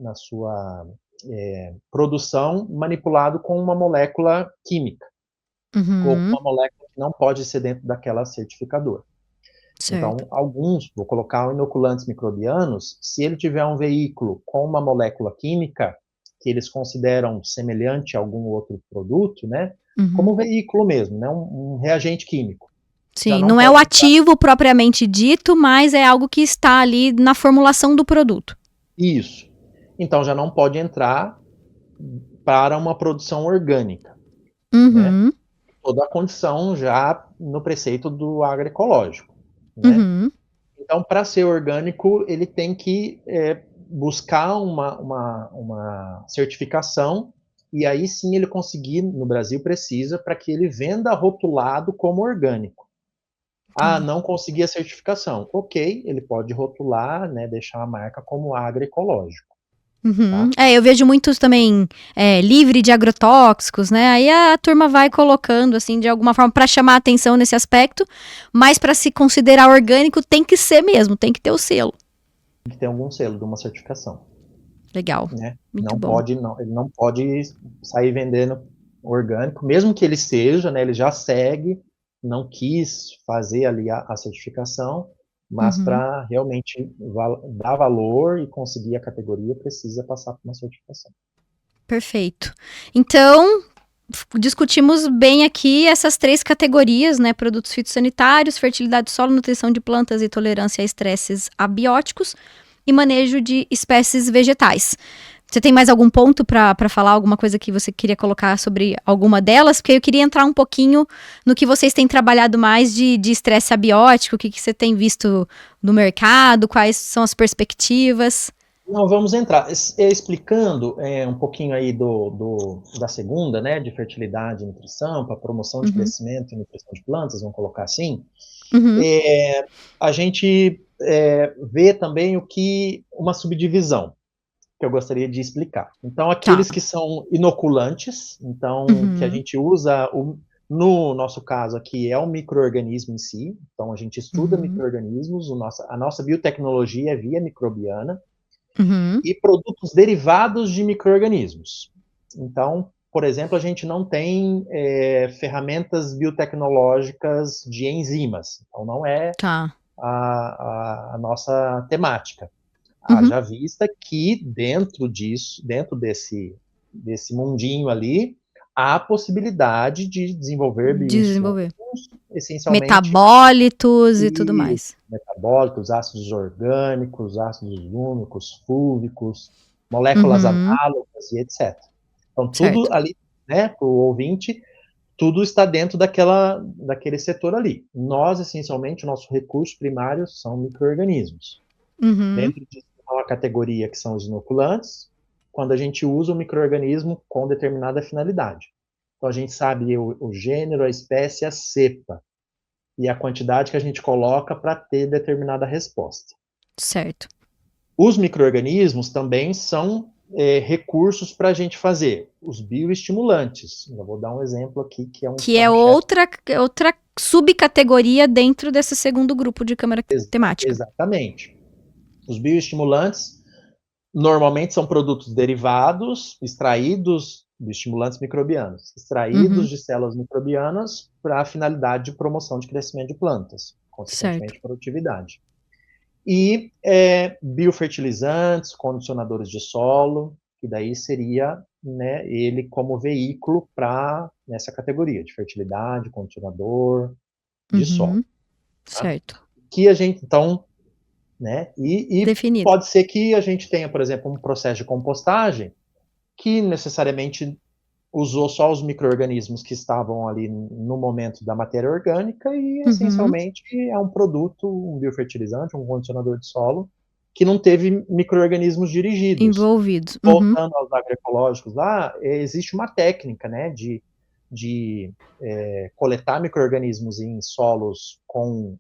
produção, manipulado com uma molécula química, ou com uhum, uma molécula que não pode ser dentro daquela certificadora. certo. Então, alguns, vou colocar inoculantes microbianos, se ele tiver um veículo com uma molécula química, que eles consideram semelhante a algum outro produto, né, como Uhum. um veículo mesmo, né, um reagente químico, já Sim, não não é o pode entrar ativo propriamente dito, mas é algo que está ali na formulação do produto. isso. Então, já não pode entrar para uma produção orgânica, né, Uhum, toda a condição já no preceito do agroecológico, né. uhum, Então, para ser orgânico, ele tem que buscar uma certificação, e aí sim ele conseguir, no Brasil precisa, para que ele venda rotulado como orgânico. Ah, entendi. não consegui a certificação. Ok, ele pode rotular, né, deixar a marca como agroecológico, Uhum. tá? Eu vejo muitos também livre de agrotóxicos, né? Aí a turma vai colocando, assim, de alguma forma, para chamar a atenção nesse aspecto, mas para se considerar orgânico tem que ser mesmo, tem que ter o selo. Tem que ter algum selo de uma certificação, Legal, né? muito Não bom. pode, não, ele não pode sair vendendo orgânico, mesmo que ele seja, né? Ele já segue, não quis fazer ali a certificação, mas Uhum. para realmente dar valor e conseguir a categoria, precisa passar por uma certificação. Perfeito. Então, discutimos bem aqui essas três categorias, né? Produtos fitossanitários, fertilidade do solo, nutrição de plantas e tolerância a estresses abióticos e manejo de espécies vegetais. Você tem mais algum ponto para falar, alguma coisa que você queria colocar sobre alguma delas? Porque eu queria entrar um pouquinho no que vocês têm trabalhado mais de estresse abiótico, o que você tem visto no mercado, quais são as perspectivas. Não, vamos entrar. Explicando um pouquinho aí da segunda, né, de fertilidade e nutrição, para promoção de Uhum, crescimento e nutrição de plantas, vamos colocar assim. uhum, A gente vê também uma subdivisão que eu gostaria de explicar. Então, tá. aqueles que são inoculantes, então que a Uhum, gente usa, no nosso caso aqui, é o micro-organismo em si, então a gente estuda uhum, micro-organismos, a nossa biotecnologia é via microbiana, uhum, e produtos derivados de micro-organismos. Então, por exemplo, a gente não tem ferramentas biotecnológicas de enzimas, então não é tá. a nossa temática. Uhum, Haja vista que dentro disso, dentro desse mundinho ali, há possibilidade de desenvolver Desenvolver. bioinsumos, essencialmente, Metabólitos e tudo e mais. metabólicos, ácidos orgânicos, ácidos úmicos, fúlvicos, moléculas Uhum, análogas e etc. Então, tudo certo. ali, né, para o ouvinte, tudo está dentro daquele setor ali. Nós, essencialmente, o nosso recurso primário são micro-organismos. Uhum, Dentro disso, há uma categoria que são os inoculantes, quando a gente usa o micro-organismo com determinada finalidade. Então, a gente sabe o gênero, a espécie, a cepa, e a quantidade que a gente coloca para ter determinada resposta. certo. Os micro-organismos também são recursos para a gente fazer os bioestimulantes. Eu vou dar um exemplo aqui, que é um Que é carro-chefe. outra subcategoria dentro desse segundo grupo de câmara temática. Exatamente. Os bioestimulantes normalmente são produtos derivados, extraídos de estimulantes microbianos, extraídos Uhum, de células microbianas para a finalidade de promoção de crescimento de plantas, certo. consequentemente produtividade. E biofertilizantes, condicionadores de solo, que daí seria, né, ele como veículo para nessa categoria de fertilidade, condicionador de solo. Uhum, Tá? certo. Que a gente, então, né, e Definido. pode ser que a gente tenha, por exemplo, um processo de compostagem que necessariamente usou só os micro-organismos que estavam ali no momento da matéria orgânica e, Uhum, essencialmente, é um produto, um biofertilizante, um condicionador de solo, que não teve micro-organismos dirigidos. envolvidos. Uhum, Voltando aos agroecológicos lá, existe uma técnica, né, de coletar micro-organismos em solos com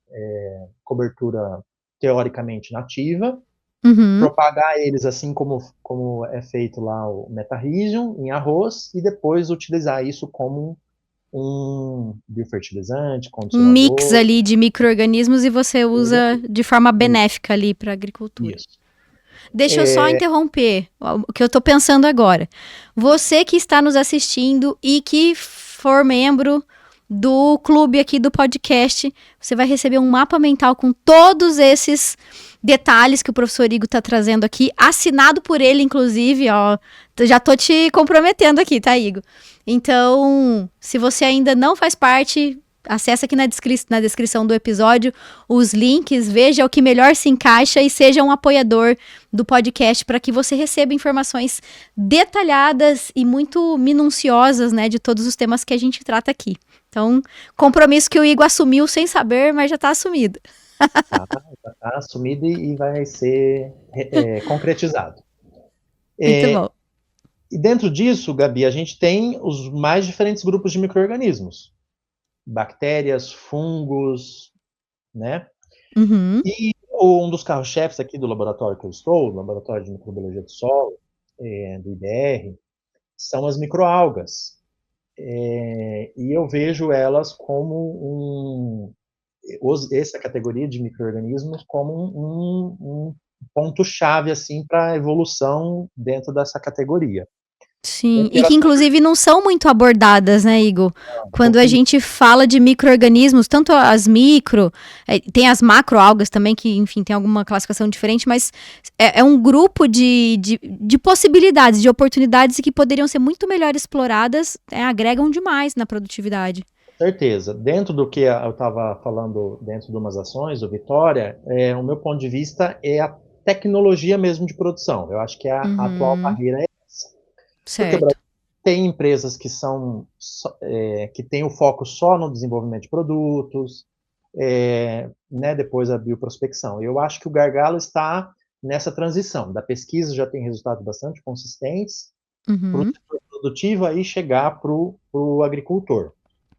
cobertura teoricamente nativa, uhum. propagar eles assim como é feito lá o Metarhizium em arroz e depois utilizar isso como um biofertilizante, Um mix condicionador, ali de micro-organismos e você usa de forma benéfica ali para a agricultura. isso. Deixa eu só interromper o que eu tô pensando agora. Você que está nos assistindo e que for membro do clube aqui do podcast, você vai receber um mapa mental com todos esses detalhes que o professor Igor está trazendo aqui, assinado por ele, inclusive, ó. Já tô te comprometendo aqui, tá, Igor? Então, se você ainda não faz parte, acessa aqui na descrição do episódio os links, veja o que melhor se encaixa e seja um apoiador do podcast para que você receba informações detalhadas e muito minuciosas, né, de todos os temas que a gente trata aqui. Então, compromisso que o Igor assumiu sem saber, mas já está assumido. Já tá assumido e vai ser concretizado. Muito bom. E dentro disso, Gabi, a gente tem os mais diferentes grupos de micro-organismos. Bactérias, fungos, né? Uhum. E um dos carros-chefes aqui do laboratório que eu estou, o Laboratório de Microbiologia do Solo, do IDR, são as microalgas. E eu vejo elas como essa categoria de micro-organismos como um ponto-chave assim, para a evolução dentro dessa categoria. Sim, e Pela que inclusive não são muito abordadas, né, Igor? Quando a pouquinho, gente fala de micro-organismos, tanto as micro, tem as macroalgas também, que, enfim, tem alguma classificação diferente, mas é um grupo de possibilidades, de oportunidades que poderiam ser muito melhor exploradas, agregam demais na produtividade. certeza. Dentro do que eu estava falando, dentro de umas ações, o Vitória, o meu ponto de vista é a tecnologia mesmo de produção. Eu acho que a atual Uhum, barreira é essa. Porque o certo. Brasil tem empresas que têm o foco só no desenvolvimento de produtos, né, depois a bioprospecção. Eu acho que o gargalo está nessa transição. Da pesquisa já tem resultados bastante consistentes, para o Uhum, setor produtivo aí chegar para o agricultor.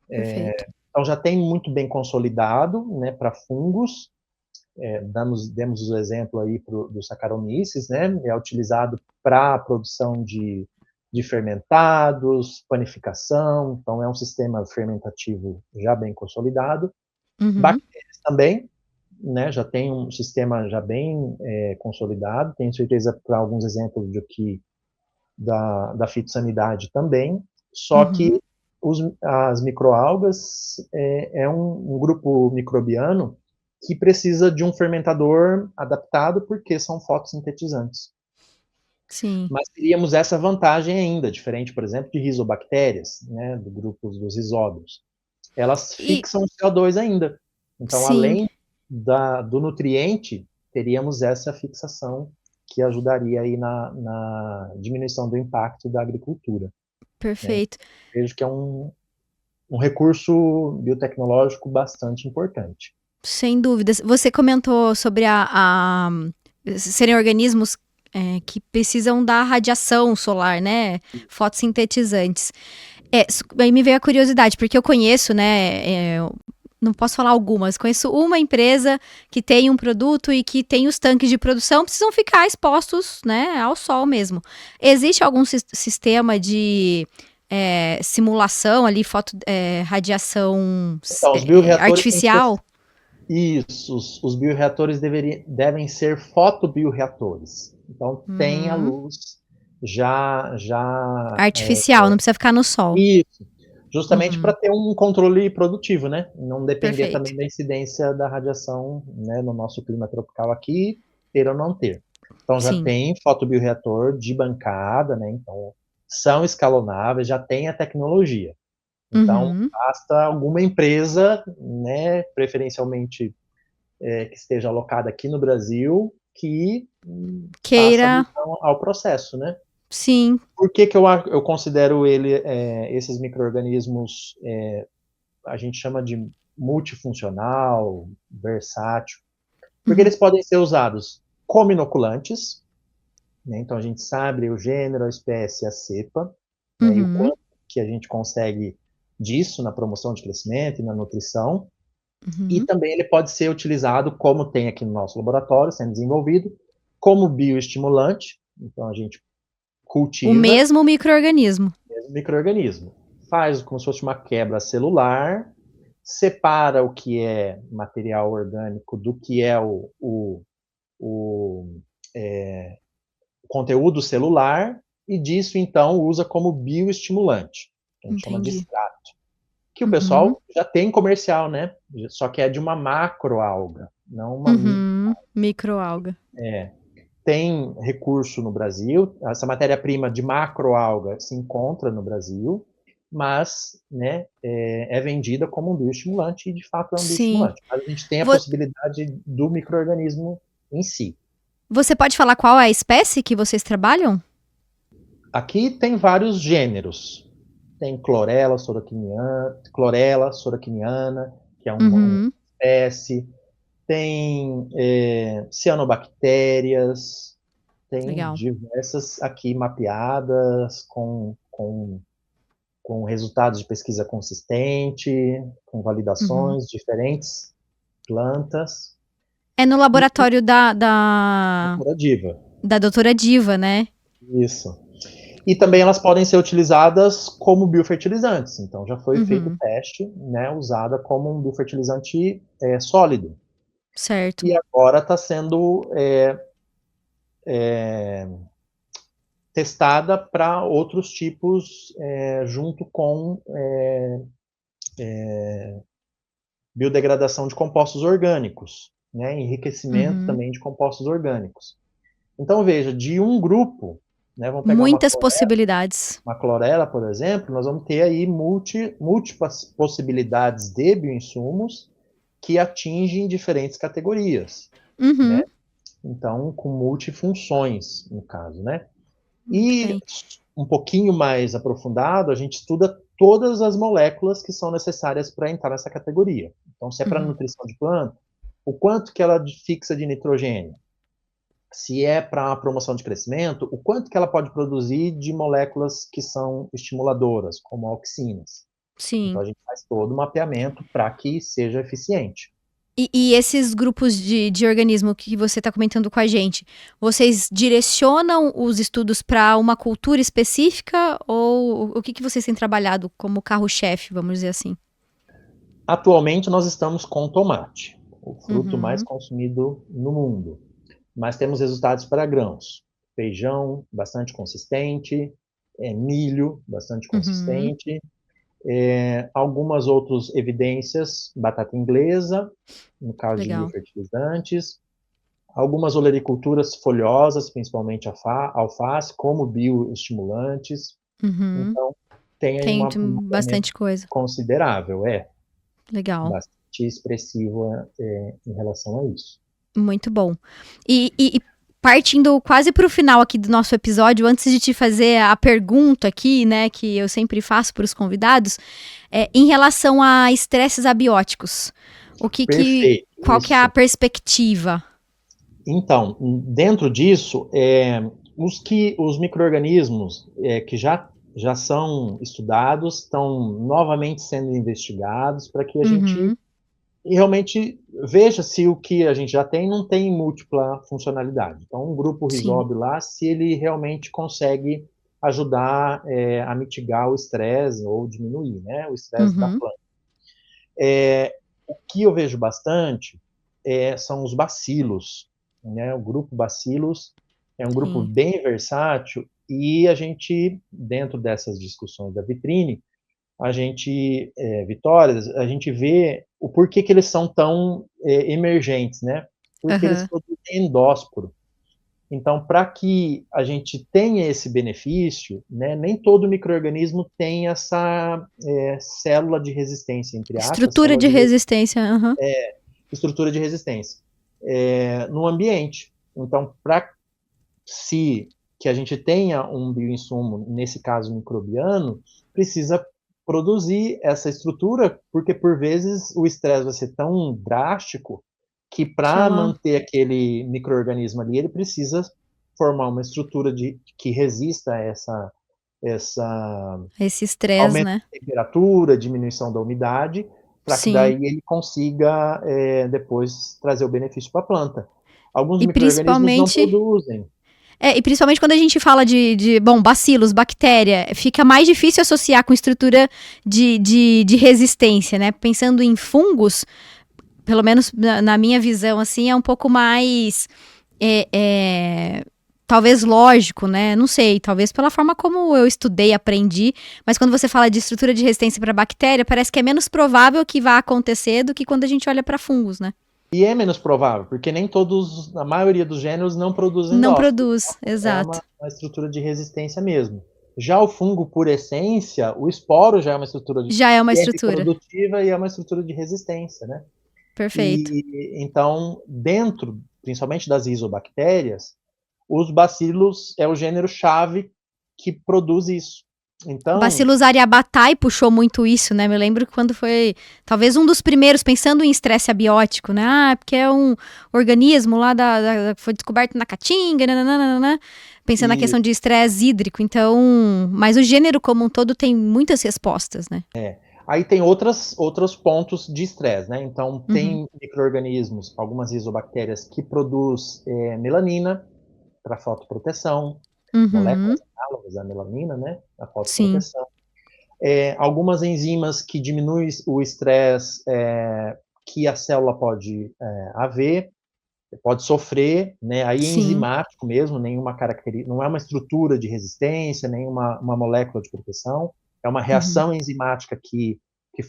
perfeito. Então já tem muito bem consolidado, né, para fungos. Demos o exemplo aí do Saccharomyces, né, é utilizado para a produção de fermentados, panificação, então é um sistema fermentativo já bem consolidado. Uhum, Bactérias também, né, já tem um sistema já bem consolidado, tenho certeza para alguns exemplos de que da fitossanidade também, só uhum. que as microalgas é um grupo microbiano que precisa de um fermentador adaptado porque são fotossintetizantes. Sim. Mas teríamos essa vantagem ainda, diferente, por exemplo, de rizobactérias, né, do grupo dos rizóbios. Elas E fixam o CO2 ainda. Então, sim, além do nutriente, teríamos essa fixação que ajudaria aí na diminuição do impacto da agricultura, né? perfeito. Vejo que é um recurso biotecnológico bastante importante. Sem dúvidas. Você comentou sobre serem organismos que precisam da radiação solar, né? Fotossintetizantes. Aí me veio a curiosidade, porque eu conheço, né? Não posso falar algumas, conheço uma empresa que tem um produto e que tem os tanques de produção, precisam ficar expostos, né, ao sol mesmo. Existe algum sistema de simulação ali, radiação Então, os bioreatores têm que ser artificial? isso, os bioreatores devem ser fotobioreatores. Então, tem a Uhum. luz já Artificial, não precisa ficar no sol. isso, justamente para Uhum. ter um controle produtivo, né? Não depender Perfeito. também da incidência da radiação, né, no nosso clima tropical aqui, ter ou não ter. Então já Sim. tem fotobioreator de bancada, né? Então são escalonáveis, já tem a tecnologia. Então Uhum. basta alguma empresa, né, preferencialmente que esteja alocada aqui no Brasil, que faça Queira, adesão ao processo, né? sim. Por que que eu considero esses micro-organismos, a gente chama de multifuncional, versátil? Porque Uhum. eles podem ser usados como inoculantes, né? Então a gente sabe o gênero, a espécie, a cepa, né? E o Uhum. quanto que a gente consegue disso na promoção de crescimento e na nutrição. E Uhum. também ele pode ser utilizado, como tem aqui no nosso laboratório, sendo desenvolvido, como bioestimulante. Então a gente O cultiva mesmo micro-organismo. o microorganismo, faz como se fosse uma quebra celular, separa o que é material orgânico do que é o conteúdo celular e disso então usa como bioestimulante, que a gente chama de Entendi. extrato, que o Uhum. pessoal já tem comercial, né? Só que é de uma macroalga, não uma micro. Uhum. Microalga. Tem recurso no Brasil, essa matéria-prima de macroalga se encontra no Brasil, mas né, é vendida como um bioestimulante e de fato é um Sim. bioestimulante. Mas a gente tem a Vo- possibilidade do microorganismo em si. Você pode falar qual é a espécie que vocês trabalham? Aqui tem vários gêneros. Tem clorela soraciniana, que é uma Uhum. espécie. Tem cianobactérias, tem Legal. diversas aqui mapeadas, com resultados de pesquisa consistente, com Uhum. validações, diferentes plantas, É no e laboratório cultura diva. da doutora Diva, né? Isso. E também elas podem ser utilizadas como biofertilizantes. Então já foi feito o Uhum. teste, né, usada como um biofertilizante sólido. Certo. E agora está sendo testada para outros tipos, junto com biodegradação de compostos orgânicos, né, enriquecimento Uhum. também de compostos orgânicos. Então, veja, de um grupo, né, vamos pegar Muitas possibilidades. uma clorela, por exemplo, nós vamos ter aí múltiplas possibilidades de bioinsumos que atingem diferentes categorias, né? Uhum. Então, com multifunções, no caso, né? Muito E bem. um pouquinho mais aprofundado, a gente estuda todas as moléculas que são necessárias para entrar nessa categoria. Então, se é para Uhum. nutrição de planta, o quanto que ela fixa de nitrogênio? Se é para promoção de crescimento, o quanto que ela pode produzir de moléculas que são estimuladoras, como auxinas. Então, Sim. a gente faz todo o mapeamento para que seja eficiente. E esses grupos de organismo que você está comentando com a gente, vocês direcionam os estudos para uma cultura específica ou o que vocês têm trabalhado como carro-chefe, vamos dizer assim? Atualmente, nós estamos com tomate, o fruto mais Uhum. consumido no mundo. Mas temos resultados para grãos. Feijão, bastante consistente, milho, bastante Uhum. consistente, algumas outras evidências, batata inglesa, no caso de Legal. biofertilizantes, Algumas olericulturas folhosas, principalmente alface, como bioestimulantes. Uhum. Então, tem aí Tem um mapeamento bastante coisa. considerável, Legal. bastante expressivo em relação a isso. Muito bom. E partindo quase para o final aqui do nosso episódio, antes de te fazer a pergunta aqui, né, que eu sempre faço para os convidados, em relação a estresses abióticos, Perfeito, qual que é a isso. perspectiva? Então, dentro disso, os micro-organismos que já são estudados estão novamente sendo investigados para que a gente Uhum, realmente veja se o que a gente já tem não tem múltipla funcionalidade. Então, um grupo sim. Rhizobium lá, se ele realmente consegue ajudar a mitigar o estresse ou diminuir, né, o estresse da Uhum, planta. O que eu vejo bastante são os bacilos, né? O grupo bacilos é um grupo sim. bem versátil e a gente, dentro dessas discussões da vitrine, Vitórias, a gente vê o porquê que eles são tão emergentes, né? Porque eles Aham. produzem endósporo. Então, para que a gente tenha esse benefício, né, nem todo micro-organismo tem essa célula de resistência, entre aspas, Estrutura célula de de resistência. Aham. estrutura de resistência no ambiente. Então, para se que a gente tenha um bioinsumo, nesse caso microbiano, precisa produzir essa estrutura, porque por vezes o estresse vai ser tão drástico que Que para ela. manter aquele microorganismo ali, ele precisa formar uma estrutura que resista a essa Esse estresse, aumento né? de temperatura, diminuição da umidade, para que daí Sim. ele consiga depois trazer o benefício para a planta. Alguns E micro-organismos não principalmente. produzem. E principalmente quando a gente fala bom, bacilos, bactéria, fica mais difícil associar com estrutura de resistência, né? Pensando em fungos, pelo menos na minha visão, assim, é um pouco mais. é, é, Talvez lógico, né? Não sei, talvez pela forma como eu estudei, aprendi, mas quando você fala de estrutura de resistência para bactéria, parece que é menos provável que vá acontecer do que quando a gente olha para fungos, né? E é menos provável, porque nem todos, a maioria dos gêneros não produzem Não endósporo. produz, É exato. uma estrutura de resistência mesmo. Já o fungo, por essência, o esporo já é uma estrutura Já é uma que é estrutura. reprodutiva e é uma estrutura de resistência, né? Perfeito. E então, dentro, principalmente das rizobactérias, os bacilos é o gênero chave que produz isso. Então, Bacillus aryabhatae puxou muito isso, né? Me lembro quando foi, talvez um dos primeiros, pensando em estresse abiótico, né? Ah, porque é um organismo lá foi descoberto na caatinga, nananana, pensando na e questão de estresse hídrico. Então, mas o gênero como um todo tem muitas respostas, né? aí tem outros pontos de estresse, né? Então, Uhum. tem micro-organismos, algumas rizobactérias, que produz melanina para fotoproteção, Uhum. moléculas análogas à melanina, né? A Sim. fotoproteção. Algumas enzimas que diminuem o estresse que a célula pode sofrer, né? Aí é Sim. enzimático mesmo, nenhuma característica, não é uma estrutura de resistência, nenhuma uma molécula de proteção, é uma Uhum. reação enzimática que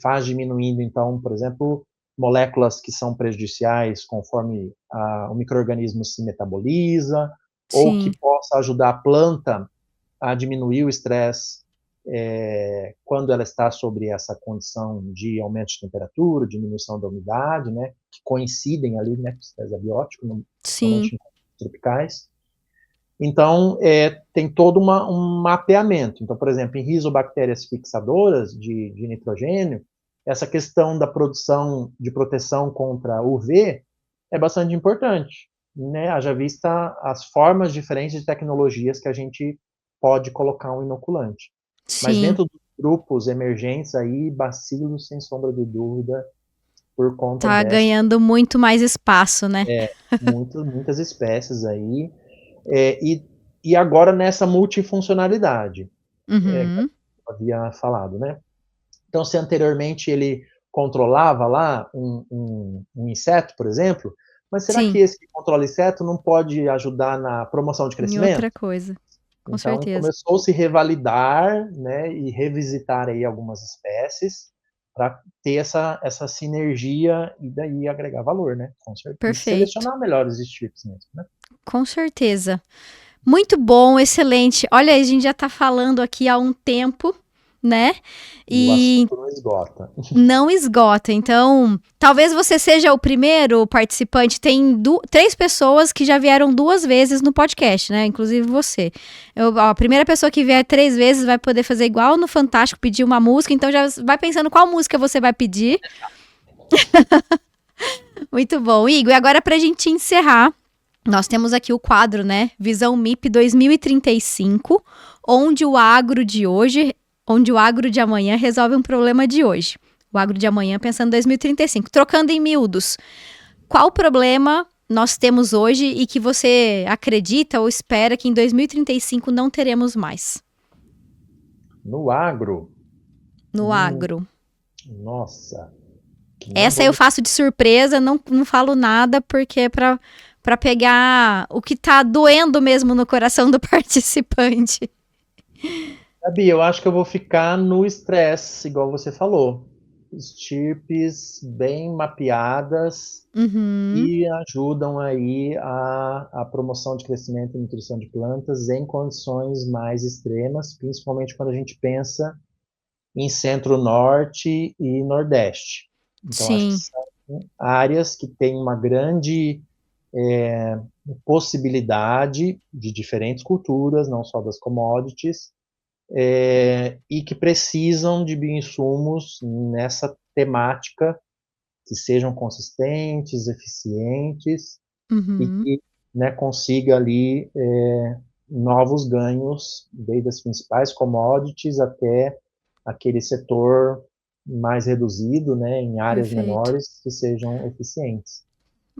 faz diminuindo, então, por exemplo, moléculas que são prejudiciais conforme o microorganismo se metaboliza, ou que Sim. possa ajudar a planta a diminuir o estresse quando ela está sobre essa condição de aumento de temperatura, diminuição da umidade, né, que coincidem ali, né, com o estresse abiótico, Sim. principalmente em tropicais. Então, tem todo um mapeamento. Então, por exemplo, em rizobactérias fixadoras de nitrogênio, essa questão da produção de proteção contra UV é bastante importante, né? Haja vista as formas diferentes de tecnologias que a gente pode colocar um inoculante. Mas Sim. dentro dos grupos emergentes aí, bacilos, sem sombra de dúvida, por conta Tá ganhando muito mais espaço, né? muitas espécies aí, e agora nessa multifuncionalidade, que Uhum. eu havia falado, né? Então, se anteriormente ele controlava lá um inseto, por exemplo, mas será que Sim. esse que controla inseto não pode ajudar na promoção de Em crescimento? outra coisa. Com Então, certeza. começou a se revalidar, né, e revisitar aí algumas espécies, para ter essa sinergia e daí agregar valor, né? Com certeza. Perfeito. Selecionar melhores strips mesmo, né? Com certeza. Muito bom, excelente. Olha, a gente já está falando aqui há um tempo, né? E o assunto não esgota. Não esgota. Então, talvez você seja o primeiro participante. Tem 3 pessoas que já vieram 2 vezes no podcast, né? Inclusive você. A primeira pessoa que vier 3 vezes vai poder fazer igual no Fantástico, pedir uma música. Então, já vai pensando qual música você vai pedir. Muito bom. Igor, e agora pra gente encerrar, nós temos aqui o quadro, né? Visão MIP 2035, onde o agro de amanhã resolve um problema de hoje. O agro de amanhã pensando em 2035. Trocando em miúdos, qual problema nós temos hoje e que você acredita ou espera que em 2035 não teremos mais? No agro? No agro. Nossa. Essa eu faço de surpresa, não falo nada, porque é para pegar o que tá doendo mesmo no coração do participante. Gabi, eu acho que eu vou ficar no estresse, igual você falou. Estirpes bem mapeadas e ajudam aí a promoção de crescimento e nutrição de plantas em condições mais extremas, principalmente quando a gente pensa em centro-norte e nordeste. Então, Sim. acho que são áreas que têm uma grande possibilidade de diferentes culturas, não só das commodities, e que precisam de bioinsumos nessa temática que sejam consistentes, eficientes e que, né, consiga ali novos ganhos, desde as principais commodities até aquele setor mais reduzido, né, em áreas menores que sejam eficientes.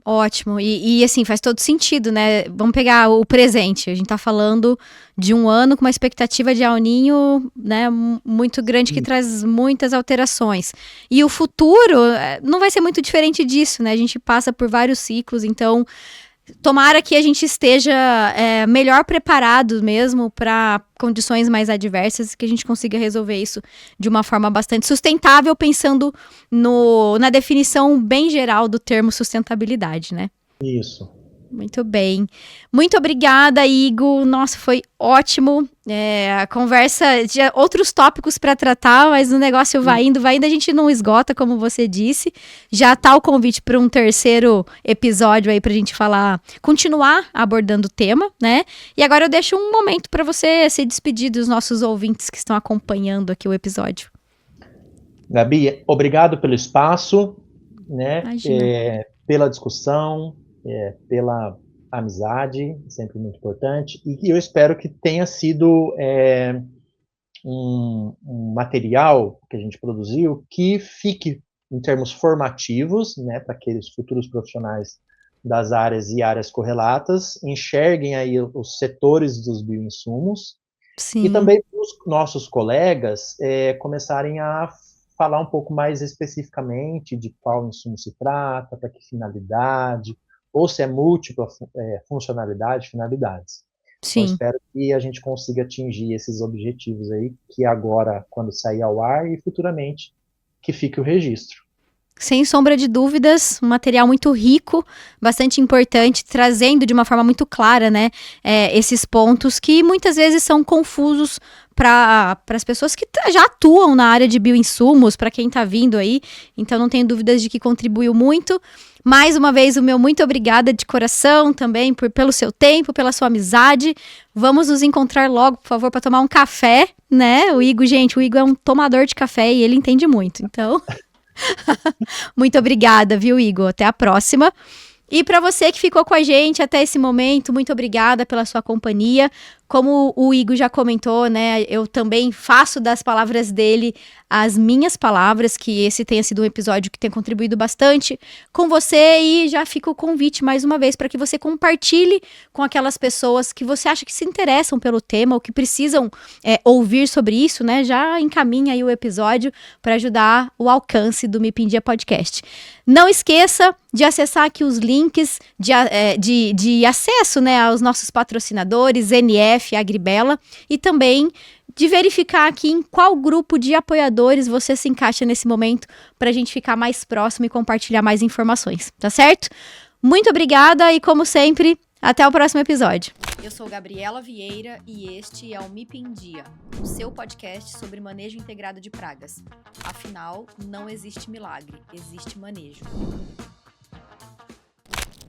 Ótimo, e assim, faz todo sentido, né? Vamos pegar o presente, a gente tá falando de um ano com uma expectativa de El Niño, né, muito grande, que traz muitas alterações. E o futuro não vai ser muito diferente disso, né? A gente passa por vários ciclos, então tomara que a gente esteja melhor preparado mesmo para condições mais adversas, que a gente consiga resolver isso de uma forma bastante sustentável, pensando na definição bem geral do termo sustentabilidade, né? Isso. Muito bem. Muito obrigada, Igor. Nossa, foi ótimo. A conversa, tinha outros tópicos para tratar, mas o negócio vai indo, a gente não esgota, como você disse. Já tá o convite para um terceiro episódio aí pra gente continuar abordando o tema, né? E agora eu deixo um momento para você se despedir dos nossos ouvintes que estão acompanhando aqui o episódio. Gabi, obrigado pelo espaço, né? Pela discussão, pela amizade, sempre muito importante, e eu espero que tenha sido um material que a gente produziu que fique em termos formativos, né, para aqueles futuros profissionais das áreas e áreas correlatas, enxerguem aí os setores dos bioinsumos. Sim. E também para os nossos colegas começarem a falar um pouco mais especificamente de qual insumo se trata, para que finalidade, ou se é múltipla funcionalidade, finalidades. Sim. Então, espero que a gente consiga atingir esses objetivos aí, que agora, quando sair ao ar, e futuramente, que fique o registro. Sem sombra de dúvidas, um material muito rico, bastante importante, trazendo de uma forma muito clara, né, esses pontos que muitas vezes são confusos para as pessoas que já atuam na área de bioinsumos, para quem está vindo aí. Então, não tenho dúvidas de que contribuiu muito. Mais uma vez, o meu muito obrigada de coração também pelo seu tempo, pela sua amizade. Vamos nos encontrar logo, por favor, para tomar um café, né? O Igor é um tomador de café e ele entende muito, então... Muito obrigada, viu, Igor? Até a próxima. E para você que ficou com a gente até esse momento, muito obrigada pela sua companhia. Como o Igor já comentou, né, eu também faço das palavras dele as minhas palavras, que esse tenha sido um episódio que tem contribuído bastante com você, e já fica o convite mais uma vez para que você compartilhe com aquelas pessoas que você acha que se interessam pelo tema ou que precisam ouvir sobre isso, né, já encaminha aí o episódio para ajudar o alcance do MIP em Dia Podcast. Não esqueça de acessar aqui os links de acesso, né, aos nossos patrocinadores, NL, CF Agribela e também de verificar aqui em qual grupo de apoiadores você se encaixa nesse momento para a gente ficar mais próximo e compartilhar mais informações, tá certo? Muito obrigada e, como sempre, até o próximo episódio. Eu sou Gabriela Vieira e este é o MIP em Dia, o seu podcast sobre manejo integrado de pragas. Afinal, não existe milagre, existe manejo.